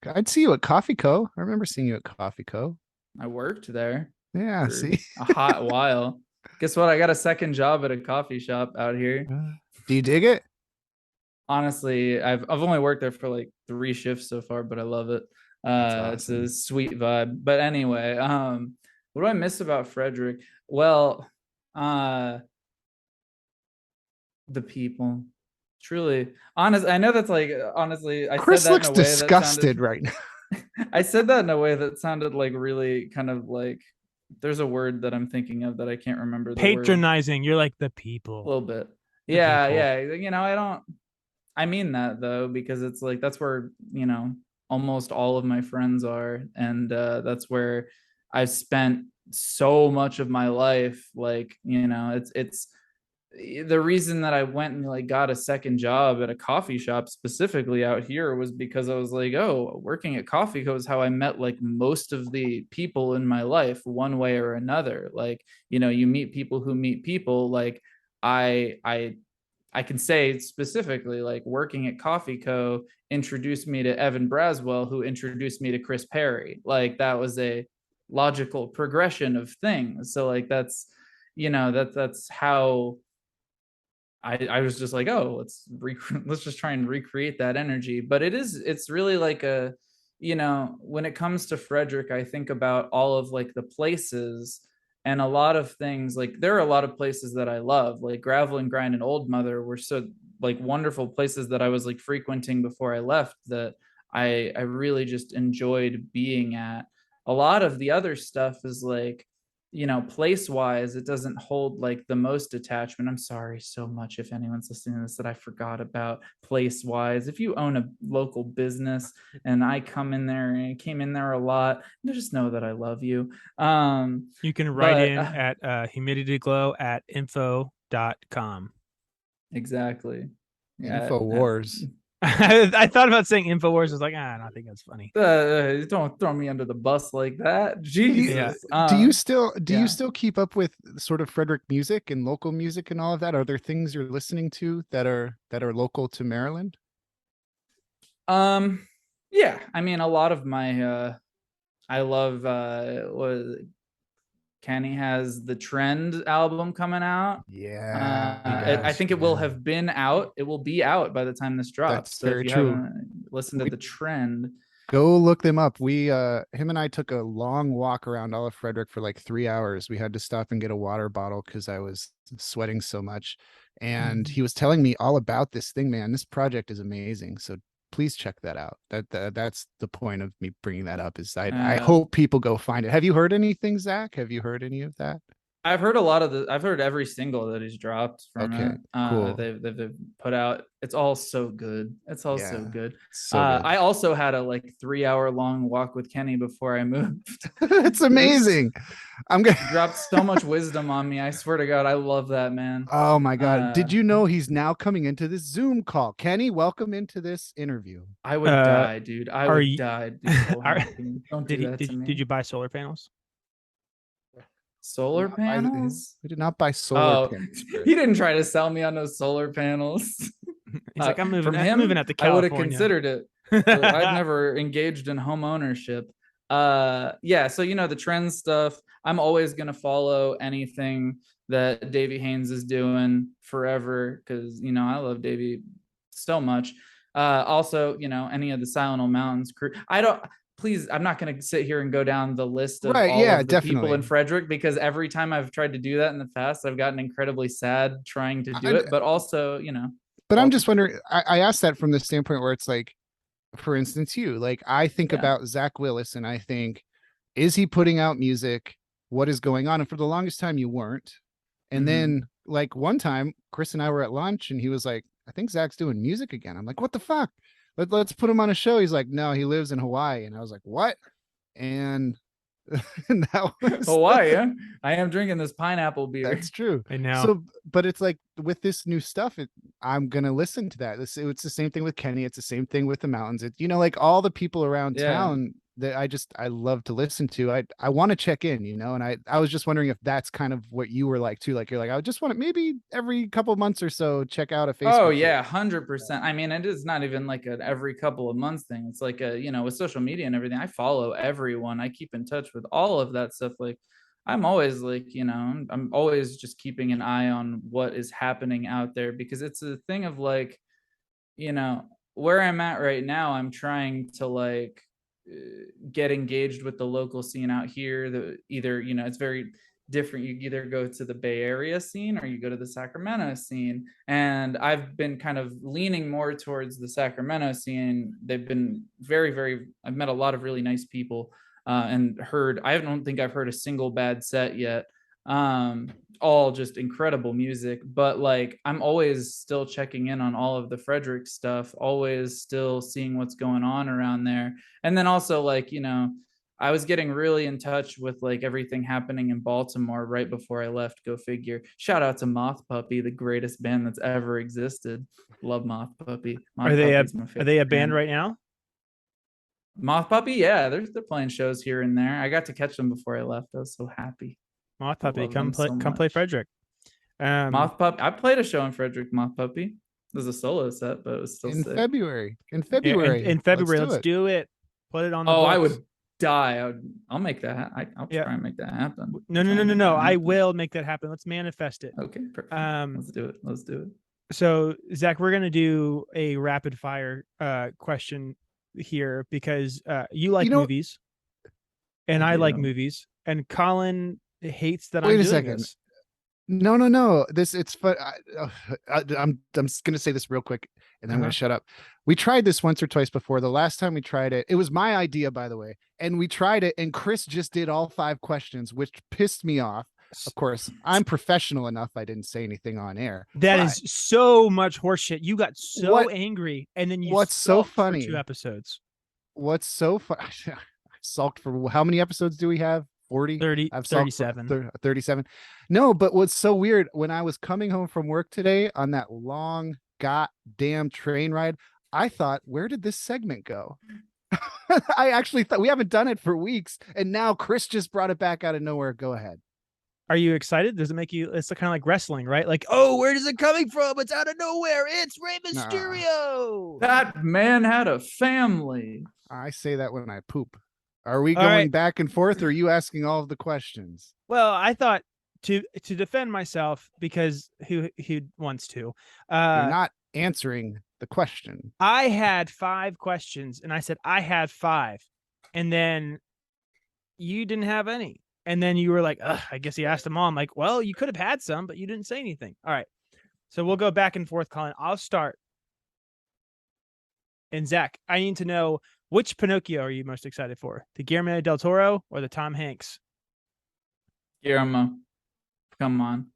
I'd see you at Coffee Co. I remember seeing you at Coffee Co. I worked there. Yeah, for see? a hot while. Guess what? I got a second job at a coffee shop out here. Do you dig it? Honestly, I've only worked there for like 3 shifts so far, but I love it. It's awesome. a sweet vibe. But anyway, what do I miss about Frederick? Well, the people. Truly, honest. I know that's like honestly. I Chris said that looks in a way disgusted that right now. I said that in a way that sounded like really kind of like. There's a word that I'm thinking of that I can't remember. Patronizing. You're like the people. A little bit. The Yeah, people. yeah. You know, I mean that though, because it's like that's where, you know, almost all of my friends are. And that's where I've spent so much of my life. Like, you know, it's the reason that I went and like got a second job at a coffee shop specifically out here was because I was like, oh, working at Coffee Co is how I met like most of the people in my life one way or another. Like, you know, you meet people who meet people. Like I can say specifically like working at Coffee Co introduced me to Evan Braswell, who introduced me to Chris Perry. Like that was a logical progression of things. So like that's, you know, that's how I was just like, oh, let's just try and recreate that energy. But it's really like a, you know, when it comes to Frederick, I think about all of like the places and a lot of things. Like there are a lot of places that I love, like Gravel and Grind and Old Mother were so like wonderful places that I was like frequenting before I left that I really just enjoyed being at. A lot of the other stuff is like, you know, place wise, it doesn't hold like the most attachment. I'm sorry so much if anyone's listening to this that I forgot about place wise. If you own a local business and I come in there and came in there a lot, just know that I love you. You can write in at humidityglow@info.com. Exactly. InfoWars. I thought about saying InfoWars. I was like, I don't think that's funny. Don't throw me under the bus like that. Jesus. Do you still keep up with sort of Frederick music and local music and all of that? Are there things you're listening to that are local to Maryland? Yeah. I mean, a lot of my I love Kenny has the Trend album coming out. Yeah. I think it will have been out. It will be out by the time this drops. That's very true. Listen to the Trend. Go look them up. We him and I took a long walk around all of Frederick for like 3 hours. We had to stop and get a water bottle because I was sweating so much. And he was telling me all about this thing, man. This project is amazing. So please check that out. That's the point of me bringing that up is I hope people go find it. Have you heard anything, Zach? Have you heard any of that? I've heard I've heard every single that he's dropped from it. Cool. They've put out. It's all so good. It's all so good. So good. I also had a like 3-hour long walk with Kenny before I moved. It's amazing. He dropped so much wisdom on me. I swear to God, I love that man. Oh my God. Did you know he's now coming into this Zoom call? Kenny, welcome into this interview. I would die, dude. I would die. Don't do that to me. Did you buy solar panels? Solar panels? We did not buy solar panels. He didn't try to sell me on those solar panels. He's like, I'm moving out to California. I would have considered it. I've never engaged in home ownership. Yeah, so you know the trend stuff. I'm always gonna follow anything that Davey Haynes is doing forever because you know I love Davey so much. Also, you know, any of the Silent Hill Mountains crew. Please, I'm not going to sit here and go down the list of all of the people in Frederick because every time I've tried to do that in the past, I've gotten incredibly sad trying to do it. But also, you know, But I'm just wondering, I asked that from the standpoint where it's like, for instance, I think about Zach Willis and I think, is he putting out music? What is going on? And for the longest time, you weren't. And then like one time, Chris and I were at lunch and he was like, I think Zach's doing music again. I'm like, what the fuck? Let's put him on a show. He's like, no, he lives in Hawaii. And I was like, what? And that was Hawaii. Yeah? I am drinking this pineapple beer. That's true. I know. So, but it's like with this new stuff, I'm gonna listen to that. It's the same thing with Kenny. It's the same thing with the mountains. Like all the people around town that I love to listen to. I want to check in, and I was just wondering if that's kind of what you were like too. Like you're like, I just want to maybe every couple of months or so check out a Facebook. Oh yeah, 100%. I mean, it is not even like an every couple of months thing. It's like with social media and everything, I follow everyone. I keep in touch with all of that stuff. Like I'm always like, I'm always just keeping an eye on what is happening out there, because it's a thing of like, where I'm at right now, I'm trying to like get engaged with the local scene out here. Either it's very different. You either go to the Bay Area scene or you go to the Sacramento scene, and I've been kind of leaning more towards the Sacramento scene. They've been very I've met a lot of really nice people, and I don't think I've heard a single bad set yet. All just incredible music, but like I'm always still checking in on all of the Frederick stuff, always still seeing what's going on around there. And then also like, I was getting really in touch with like everything happening in Baltimore right before I left. Go figure. Shout out to Moth Puppy, the greatest band that's ever existed. Love Moth Puppy. Are they a band right now? Moth Puppy, yeah, they're playing shows here and there. I got to catch them before I left. I was so happy. Moth Puppy, come play Frederick. Moth Puppy. I played a show in Frederick. Moth Puppy. It was a solo set, but it was still in sick. February. In February, let's do it. Put it on the books. I would die. I'll make that. I'll try and make that happen. No. I will make that happen. Let's manifest it. Okay, perfect. Let's do it. So Zach, we're gonna do a rapid fire question here because you like movies, and I like movies, and Colin hates that I'm doing this. No. It's fun. I'm just gonna say this real quick, and then I'm gonna shut up. We tried this once or twice before. The last time we tried it, it was my idea, by the way, and we tried it, and Chris just did all 5 questions, which pissed me off. Of course, I'm professional enough. I didn't say anything on air. That is so much horseshit. You got so angry, and then you. What's so funny? For 2 episodes. What's so funny? I sulked for how many episodes do we have? 40? 30, I've 37. 37. No, but what's so weird, when I was coming home from work today on that long goddamn train ride, I thought, where did this segment go? I actually thought we haven't done it for weeks, and now Chris just brought it back out of nowhere. Go ahead. Are you excited? Does it make you? It's kind of like wrestling, right? Like, oh, where is it coming from? It's out of nowhere. It's Rey Mysterio. That man had a family. I say that when I poop. Are we going back and forth, or are you asking all of the questions? Well, I thought to defend myself, because who wants to? You're not answering the question. I had 5 questions, and I said I had 5, and then you didn't have any, and then you were like, I guess he asked them all. I'm like, well, you could have had some, but you didn't say anything. All right, so we'll go back and forth, Colin. I'll start. And Zach, I need to know, which Pinocchio are you most excited for? The Guillermo del Toro or the Tom Hanks? Guillermo. Come on.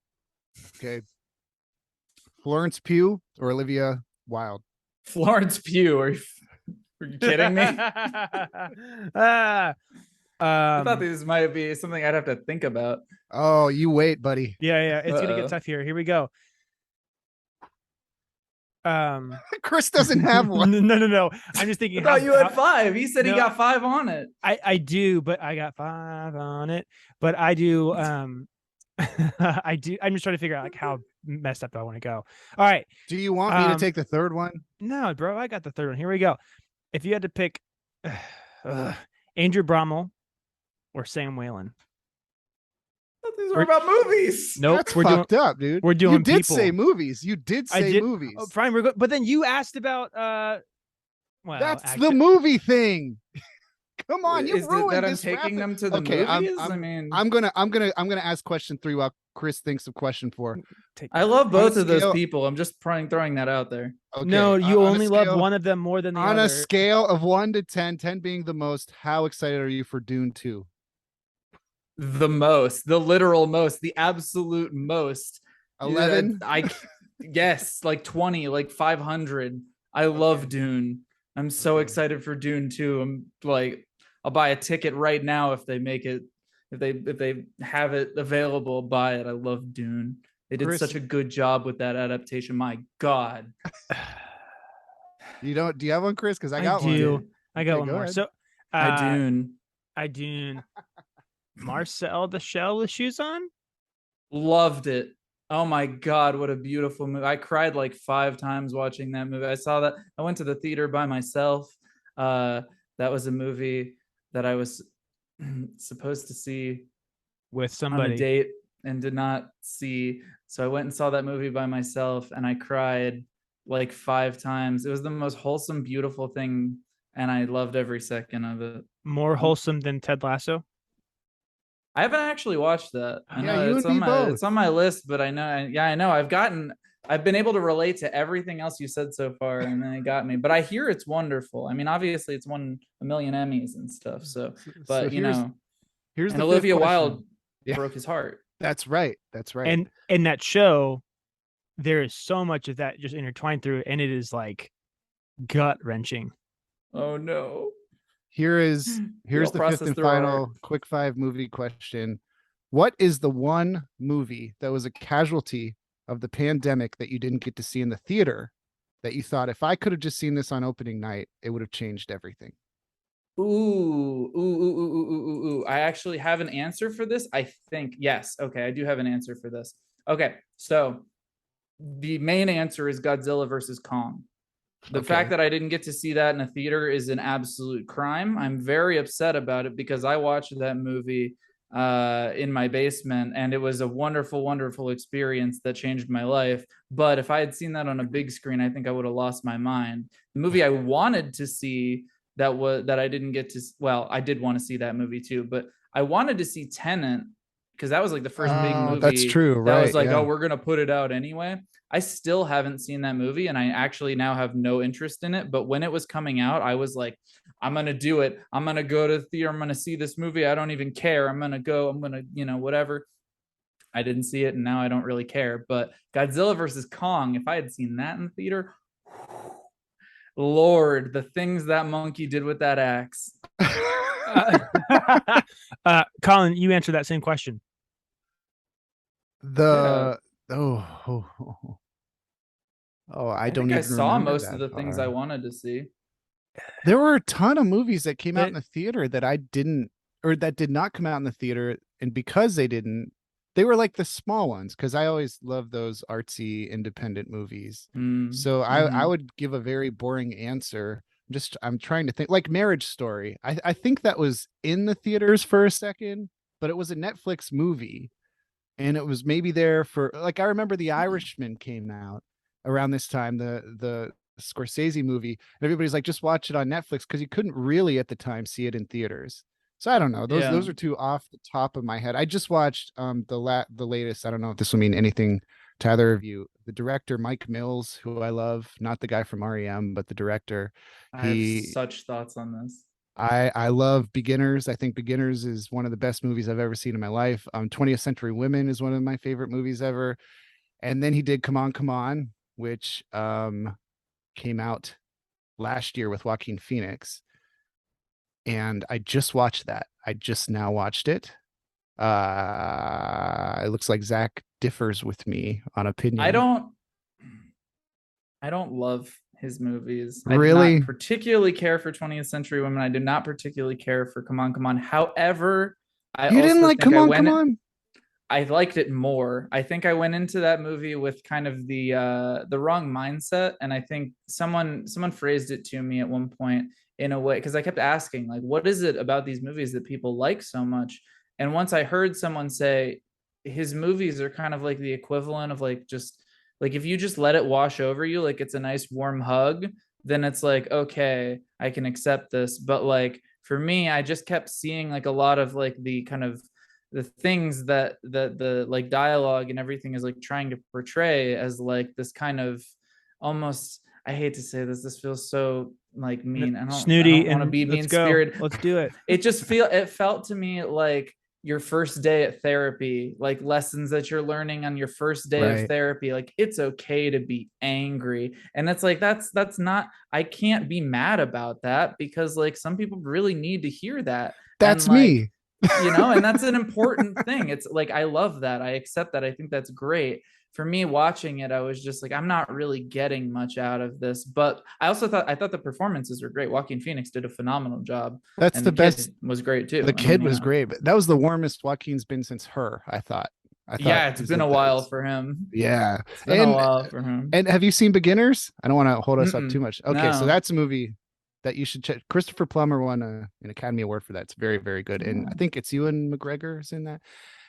Okay. Florence Pugh or Olivia Wilde? Florence Pugh. Are you kidding me? I thought this might be something I'd have to think about. Oh, you wait, buddy. Yeah. It's going to get tough here. Here we go. Chris doesn't have one. No. I'm just thinking. I thought you had 5. He said he got 5 on it. I do, but I got 5 on it. But I do. I do. I'm just trying to figure out like how messed up do I want to go. All right. Do you want me to take the 3rd one? No, bro. I got the 3rd one. Here we go. If you had to pick Andrew Brommel or Sam Whalen. These are about movies. Nope, that's fucked up, dude. We're doing. You did people. say movies. You did say movies. Oh, fine, we're good. But then you asked about. Well, that's the movie thing. Come on, you Is it ruined that I'm this taking rapid- them to the Okay, movies? I'm, I mean, I'm gonna ask question 3 while Chris thinks of question 4. I love On a both of those scale- people. I'm just throwing that out there. Okay, No, you on a only love scale- one of them more than the On other. a scale of 1 to 10, 10 being the most, how excited are you for Dune 2? The most, the literal most, the absolute most. 11? Yes, like 20, like 500. I love Dune. I'm so excited for Dune 2. I'm like, I'll buy a ticket right now if they make it, if they have it available, I'll buy it. I love Dune. They did Chris- such a good job with that adaptation. My God. Do you have one, Chris? Because I got do. one. I got Okay, one go more. ahead. So I Dune. I Dune. Marcel the Shell with shoes on? Loved it. Oh my God, what a beautiful movie. I cried like 5 times watching that movie. I saw that. I went to the theater by myself. That was a movie that I was supposed to see With on a somebody. date and did not see. So I went and saw that movie by myself and I cried like 5 times. It was the most wholesome, beautiful thing. And I loved every second of it. More wholesome than Ted Lasso? I haven't actually watched that. I Yeah, know you it's and on me my both. it's on my list, but I know I know I've been able to relate to everything else you said so far, and then it got me. But I hear it's wonderful. I mean, obviously it's won a million Emmys and stuff. So, but So you know, here's and the Olivia fifth question. Wilde Yeah. broke his heart. That's right. That's right. And in that show, there is so much of that just intertwined through, and it is like gut wrenching. Oh no. here's We all the fifth process and through our final heart. quick 5 movie question. What is the one movie that was a casualty of the pandemic that you didn't get to see in the theater that you thought, if I could have just seen this on opening night, it would have changed everything? Ooh. I actually have an answer for this. I think, yes. Okay, I do have an answer for this. Okay, so the main answer is Godzilla versus Kong. The fact that I didn't get to see that in a theater is an absolute crime. I'm very upset about it because I watched that movie in my basement and it was a wonderful, wonderful experience that changed my life. But if I had seen that on a big screen, I think I would have lost my mind. The movie I wanted to see that I didn't get to, well, I did want to see that movie too, but I wanted to see Tenet because that was like the first big movie. That's true, that right? was like, yeah. oh, we're gonna put it out anyway. I still haven't seen that movie and I actually now have no interest in it. But when it was coming out, I was like, I'm going to do it. I'm going to go to the theater. I'm going to see this movie. I don't even care. I'm going to go. I'm going to, whatever. I didn't see it and now I don't really care. But Godzilla versus Kong, if I had seen that in the theater, Lord, the things that monkey did with that axe. Colin, you answered that same question. I I don't think even I saw remember most that of the things far. I wanted to see. There were a ton of movies that came out in the theater that I didn't, or that did not come out in the theater, and because they didn't, they were like the small ones, because I always love those artsy independent movies. So I would give a very boring answer. I'm trying to think, like Marriage Story. I think that was in the theaters for a second, but it was a Netflix movie. And it was maybe there for, like, I remember The Irishman came out around this time, the Scorsese movie, and everybody's like, just watch it on Netflix, because you couldn't really at the time see it in theaters. So I don't know. Those are two off the top of my head. I just watched the latest. I don't know if this will mean anything to either of you. The director Mike Mills, who I love, not the guy from REM, but the director. I have such thoughts on this. I love Beginners. I think Beginners is one of the best movies I've ever seen in my life. 20th Century Women is one of my favorite movies ever. And then he did Come On, Come On, which came out last year with Joaquin Phoenix. And I just watched that. I just now watched it. It looks like Zack differs with me on opinion. I don't love his movies. Really? I did not particularly care for 20th Century Women. I did not particularly care for Come On, Come On. However, you didn't like Come On, Come On? I liked it more. I think I went into that movie with kind of the wrong mindset, and I think someone phrased it to me at one point in a way, because I kept asking, like, what is it about these movies that people like so much? And once I heard someone say his movies are kind of like the equivalent of like, just like, if you just let it wash over you, like it's a nice warm hug, then it's like, okay, I can accept this. But like for me, I just kept seeing like a lot of like the kind of the things that the like dialogue and everything is like trying to portray as like this kind of almost, I hate to say this feels so like mean. I Snooty don't want to and be let's mean go. spirited. Let's do it. It felt to me like your first day at therapy, like lessons that you're learning on your first day of therapy. Like, it's okay to be angry. And it's like, that's not, I can't be mad about that, because like some people really need to hear that. That's and, like, me. and that's an important thing. It's like, I love that. I accept that. I think that's great. For me, watching it, I was just like, I'm not really getting much out of this. But I thought the performances were great. Joaquin Phoenix did a phenomenal job. That's the best. Was great too. The kid was great, but that was the warmest Joaquin's been since Her, I thought. Yeah, it's been a while for him. Yeah, it's been a while for him. And have you seen Beginners? I don't want to hold us up too much. Okay, so No. that's a movie that you should check. Christopher Plummer won an Academy Award for that. It's very, very good, and I think it's Ewan McGregor is in that.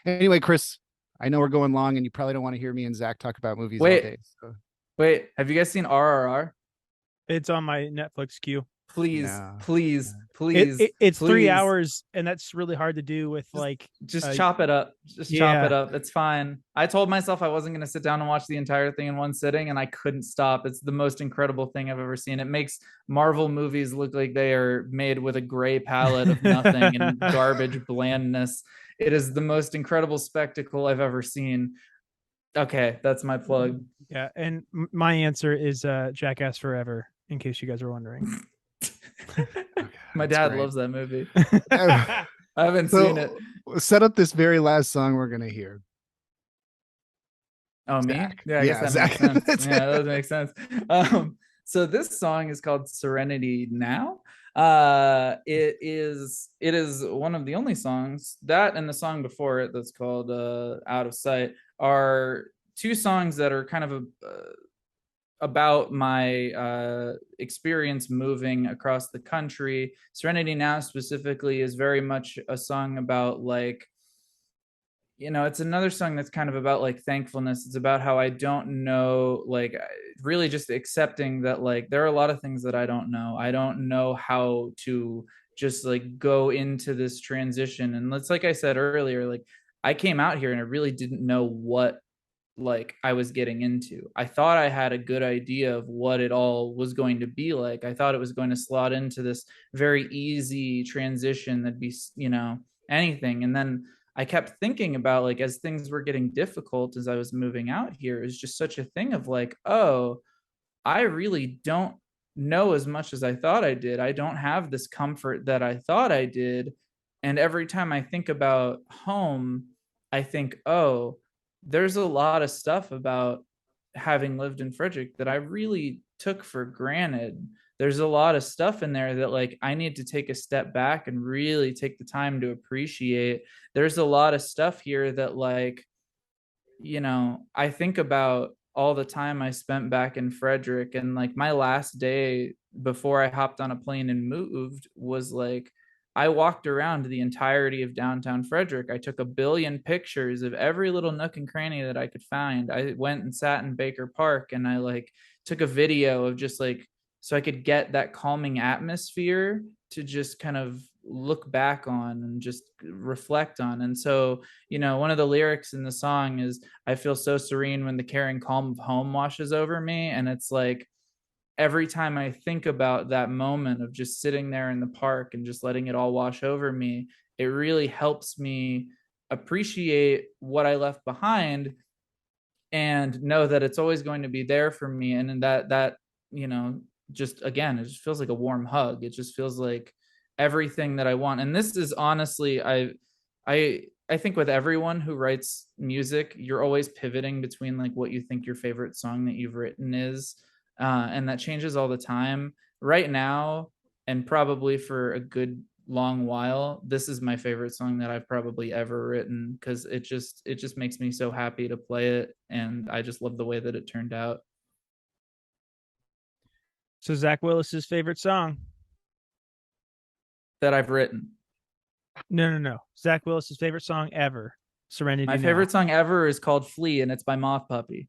Anyway, Chris, I know we're going long, and you probably don't want to hear me and Zach talk about movies all day. So. Wait, have you guys seen RRR? It's on my Netflix queue. Please. It's 3 hours, and that's really hard to do with just chop it up. Chop it up. It's fine. I told myself I wasn't going to sit down and watch the entire thing in one sitting, and I couldn't stop. It's the most incredible thing I've ever seen. It makes Marvel movies look like they are made with a gray palette of nothing and garbage blandness. It is the most incredible spectacle I've ever seen. Okay, that's my plug. Yeah, and my answer is Jackass Forever, in case you guys are wondering. My dad loves that movie. I haven't seen it. Set up this very last song we're gonna hear. Oh, Zack. Me? Yeah, I guess that makes sense. Yeah, that makes sense. So this song is called Serenity Now. It is one of the only songs, that and the song before it that's called Out of Sight, are two songs that are kind of about my experience moving across the country. Serenity Now specifically is very much a song about like, it's another song that's kind of about like thankfulness. It's about how I don't know, like really just accepting that like there are a lot of things that I don't know. I don't know how to just like go into this transition. And it's like I said earlier, like I came out here and I really didn't know what like I was getting into. I thought I had a good idea of what it all was going to be like. I thought it was going to slot into this very easy transition that'd be, anything. And then I kept thinking about like, as things were getting difficult as I was moving out here, it's just such a thing of like, oh, I really don't know as much as I thought I did. I don't have this comfort that I thought I did. And every time I think about home, I think, oh, there's a lot of stuff about having lived in Frederick that I really took for granted. There's a lot of stuff in there that like I need to take a step back and really take the time to appreciate. There's a lot of stuff here that like, I think about all the time I spent back in Frederick, and like my last day before I hopped on a plane and moved was like, I walked around the entirety of downtown Frederick. I took a billion pictures of every little nook and cranny that I could find. I went and sat in Baker Park and I like took a video of just like, so I could get that calming atmosphere to just kind of look back on and just reflect on. And so, one of the lyrics in the song is, I feel so serene when the caring calm of home washes over me. And it's like, every time I think about that moment of just sitting there in the park and just letting it all wash over me, it really helps me appreciate what I left behind and know that it's always going to be there for me. And that, just again, it just feels like a warm hug. It just feels like everything that I want. And this is honestly, I think with everyone who writes music, you're always pivoting between like what you think your favorite song that you've written is. And that changes all the time. Right now, and probably for a good long while, this is my favorite song that I've probably ever written, because it just makes me so happy to play it, and I just love the way that it turned out. So Zach Willis's favorite song that I've written? No. Zach Willis's favorite song ever. Serenity My Now. favorite song ever is called Flea, and it's by Moth Puppy.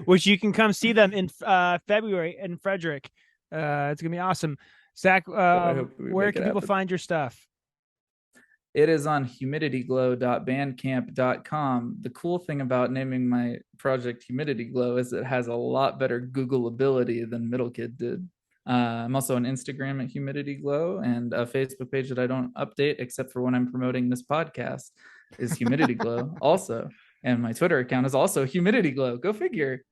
Which you can come see them in February in Frederick. It's gonna be awesome. Zach, I hope we where make it can people happen. find your stuff? It is on humidityglow.bandcamp.com. The cool thing about naming my project Humidity Glow is it has a lot better Googleability than Middle Kid did. I'm also on Instagram at Humidity Glow, and a Facebook page that I don't update except for when I'm promoting this podcast is Humidity Glow also. And my Twitter account is also Humidity Glow. Go figure.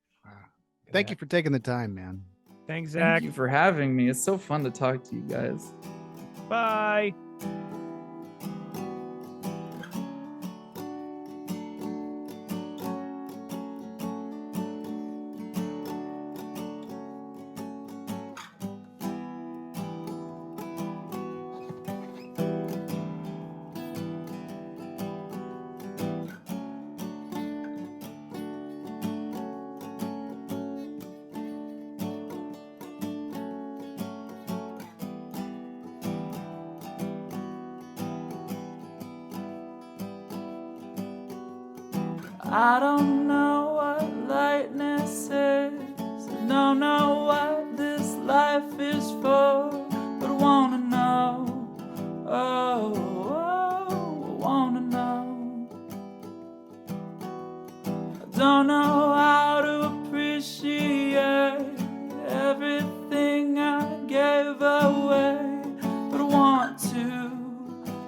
Thank you for taking the time, man. Thanks, Zach. Thank you for having me. It's so fun to talk to you guys. Bye. I don't know what lightness is. I don't know what this life is for, but I wanna know. I wanna know. I don't know how to appreciate everything I gave away, but I want to.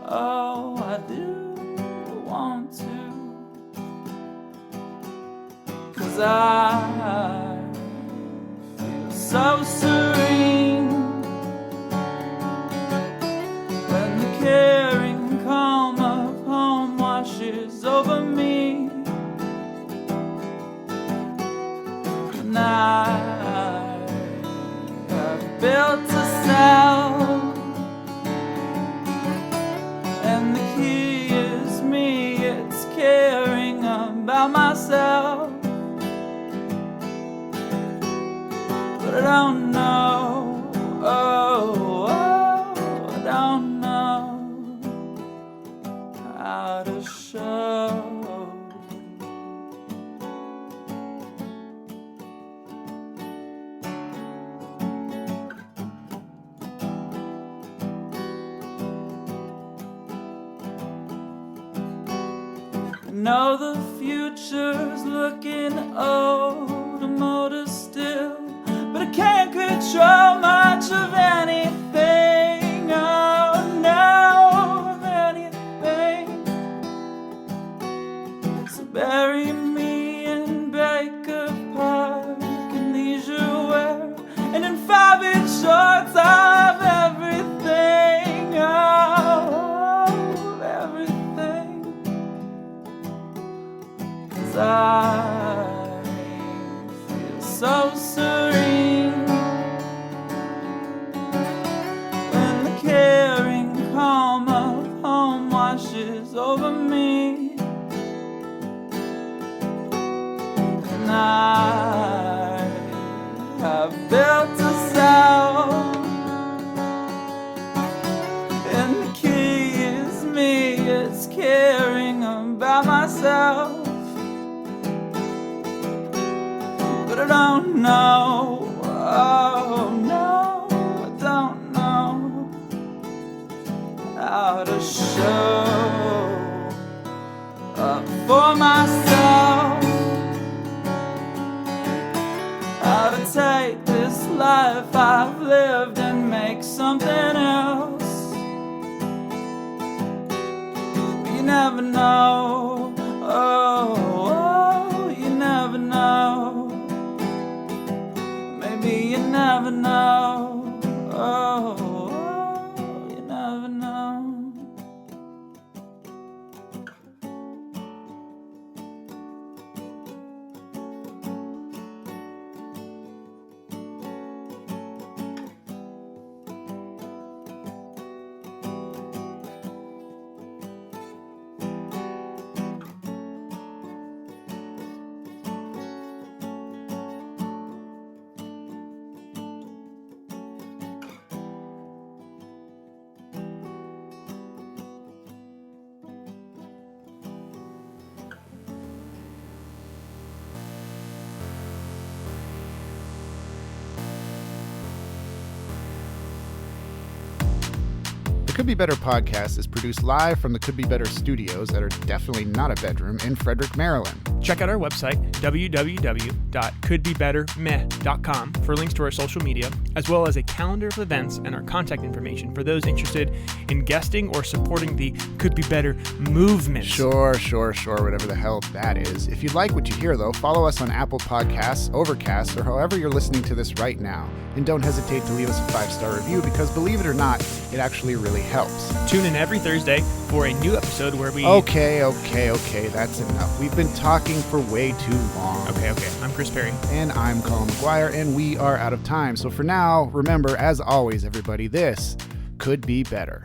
Oh, I do want to. 'Cause I feel so serene when the caring calm of home washes over me, and I have built a cell, and the key is me. It's caring about myself. But I don't know, I don't know how to show. I know the future's looking old, I'm older still, but I can't control much of anything. Oh no, of anything. So bury me in Baker Park in leisure wear, and in 5-inch shorts of everything. Oh, of everything. 'Cause I feel so serene when the caring calm of home washes over me, and I have built a cell, and the key is me. It's caring about myself. But I don't know, oh no, I don't know how to show up for myself, how to take this life I've lived and make something else. But you never know, oh, you never know. Maybe you never know, oh, you never know. Could Be Better podcast is produced live from the Could Be Better studios that are definitely not a bedroom in Frederick, Maryland. Check out our website, www.couldbebettermeh.com, for links to our social media, as well as a calendar of events and our contact information for those interested in guesting or supporting the Could Be Better movement. Sure, whatever the hell that is. If you like what you hear, though, follow us on Apple Podcasts, Overcast, or however you're listening to this right now. And don't hesitate to leave us a 5-star review because, believe it or not, it actually really helps. Tune in every Thursday for a new episode where we... Okay, that's enough. We've been talking for way too long. Okay. I'm Chris Perry. And I'm Colin McGuire, and we are out of time. So for now, remember, as always, everybody, this could be better.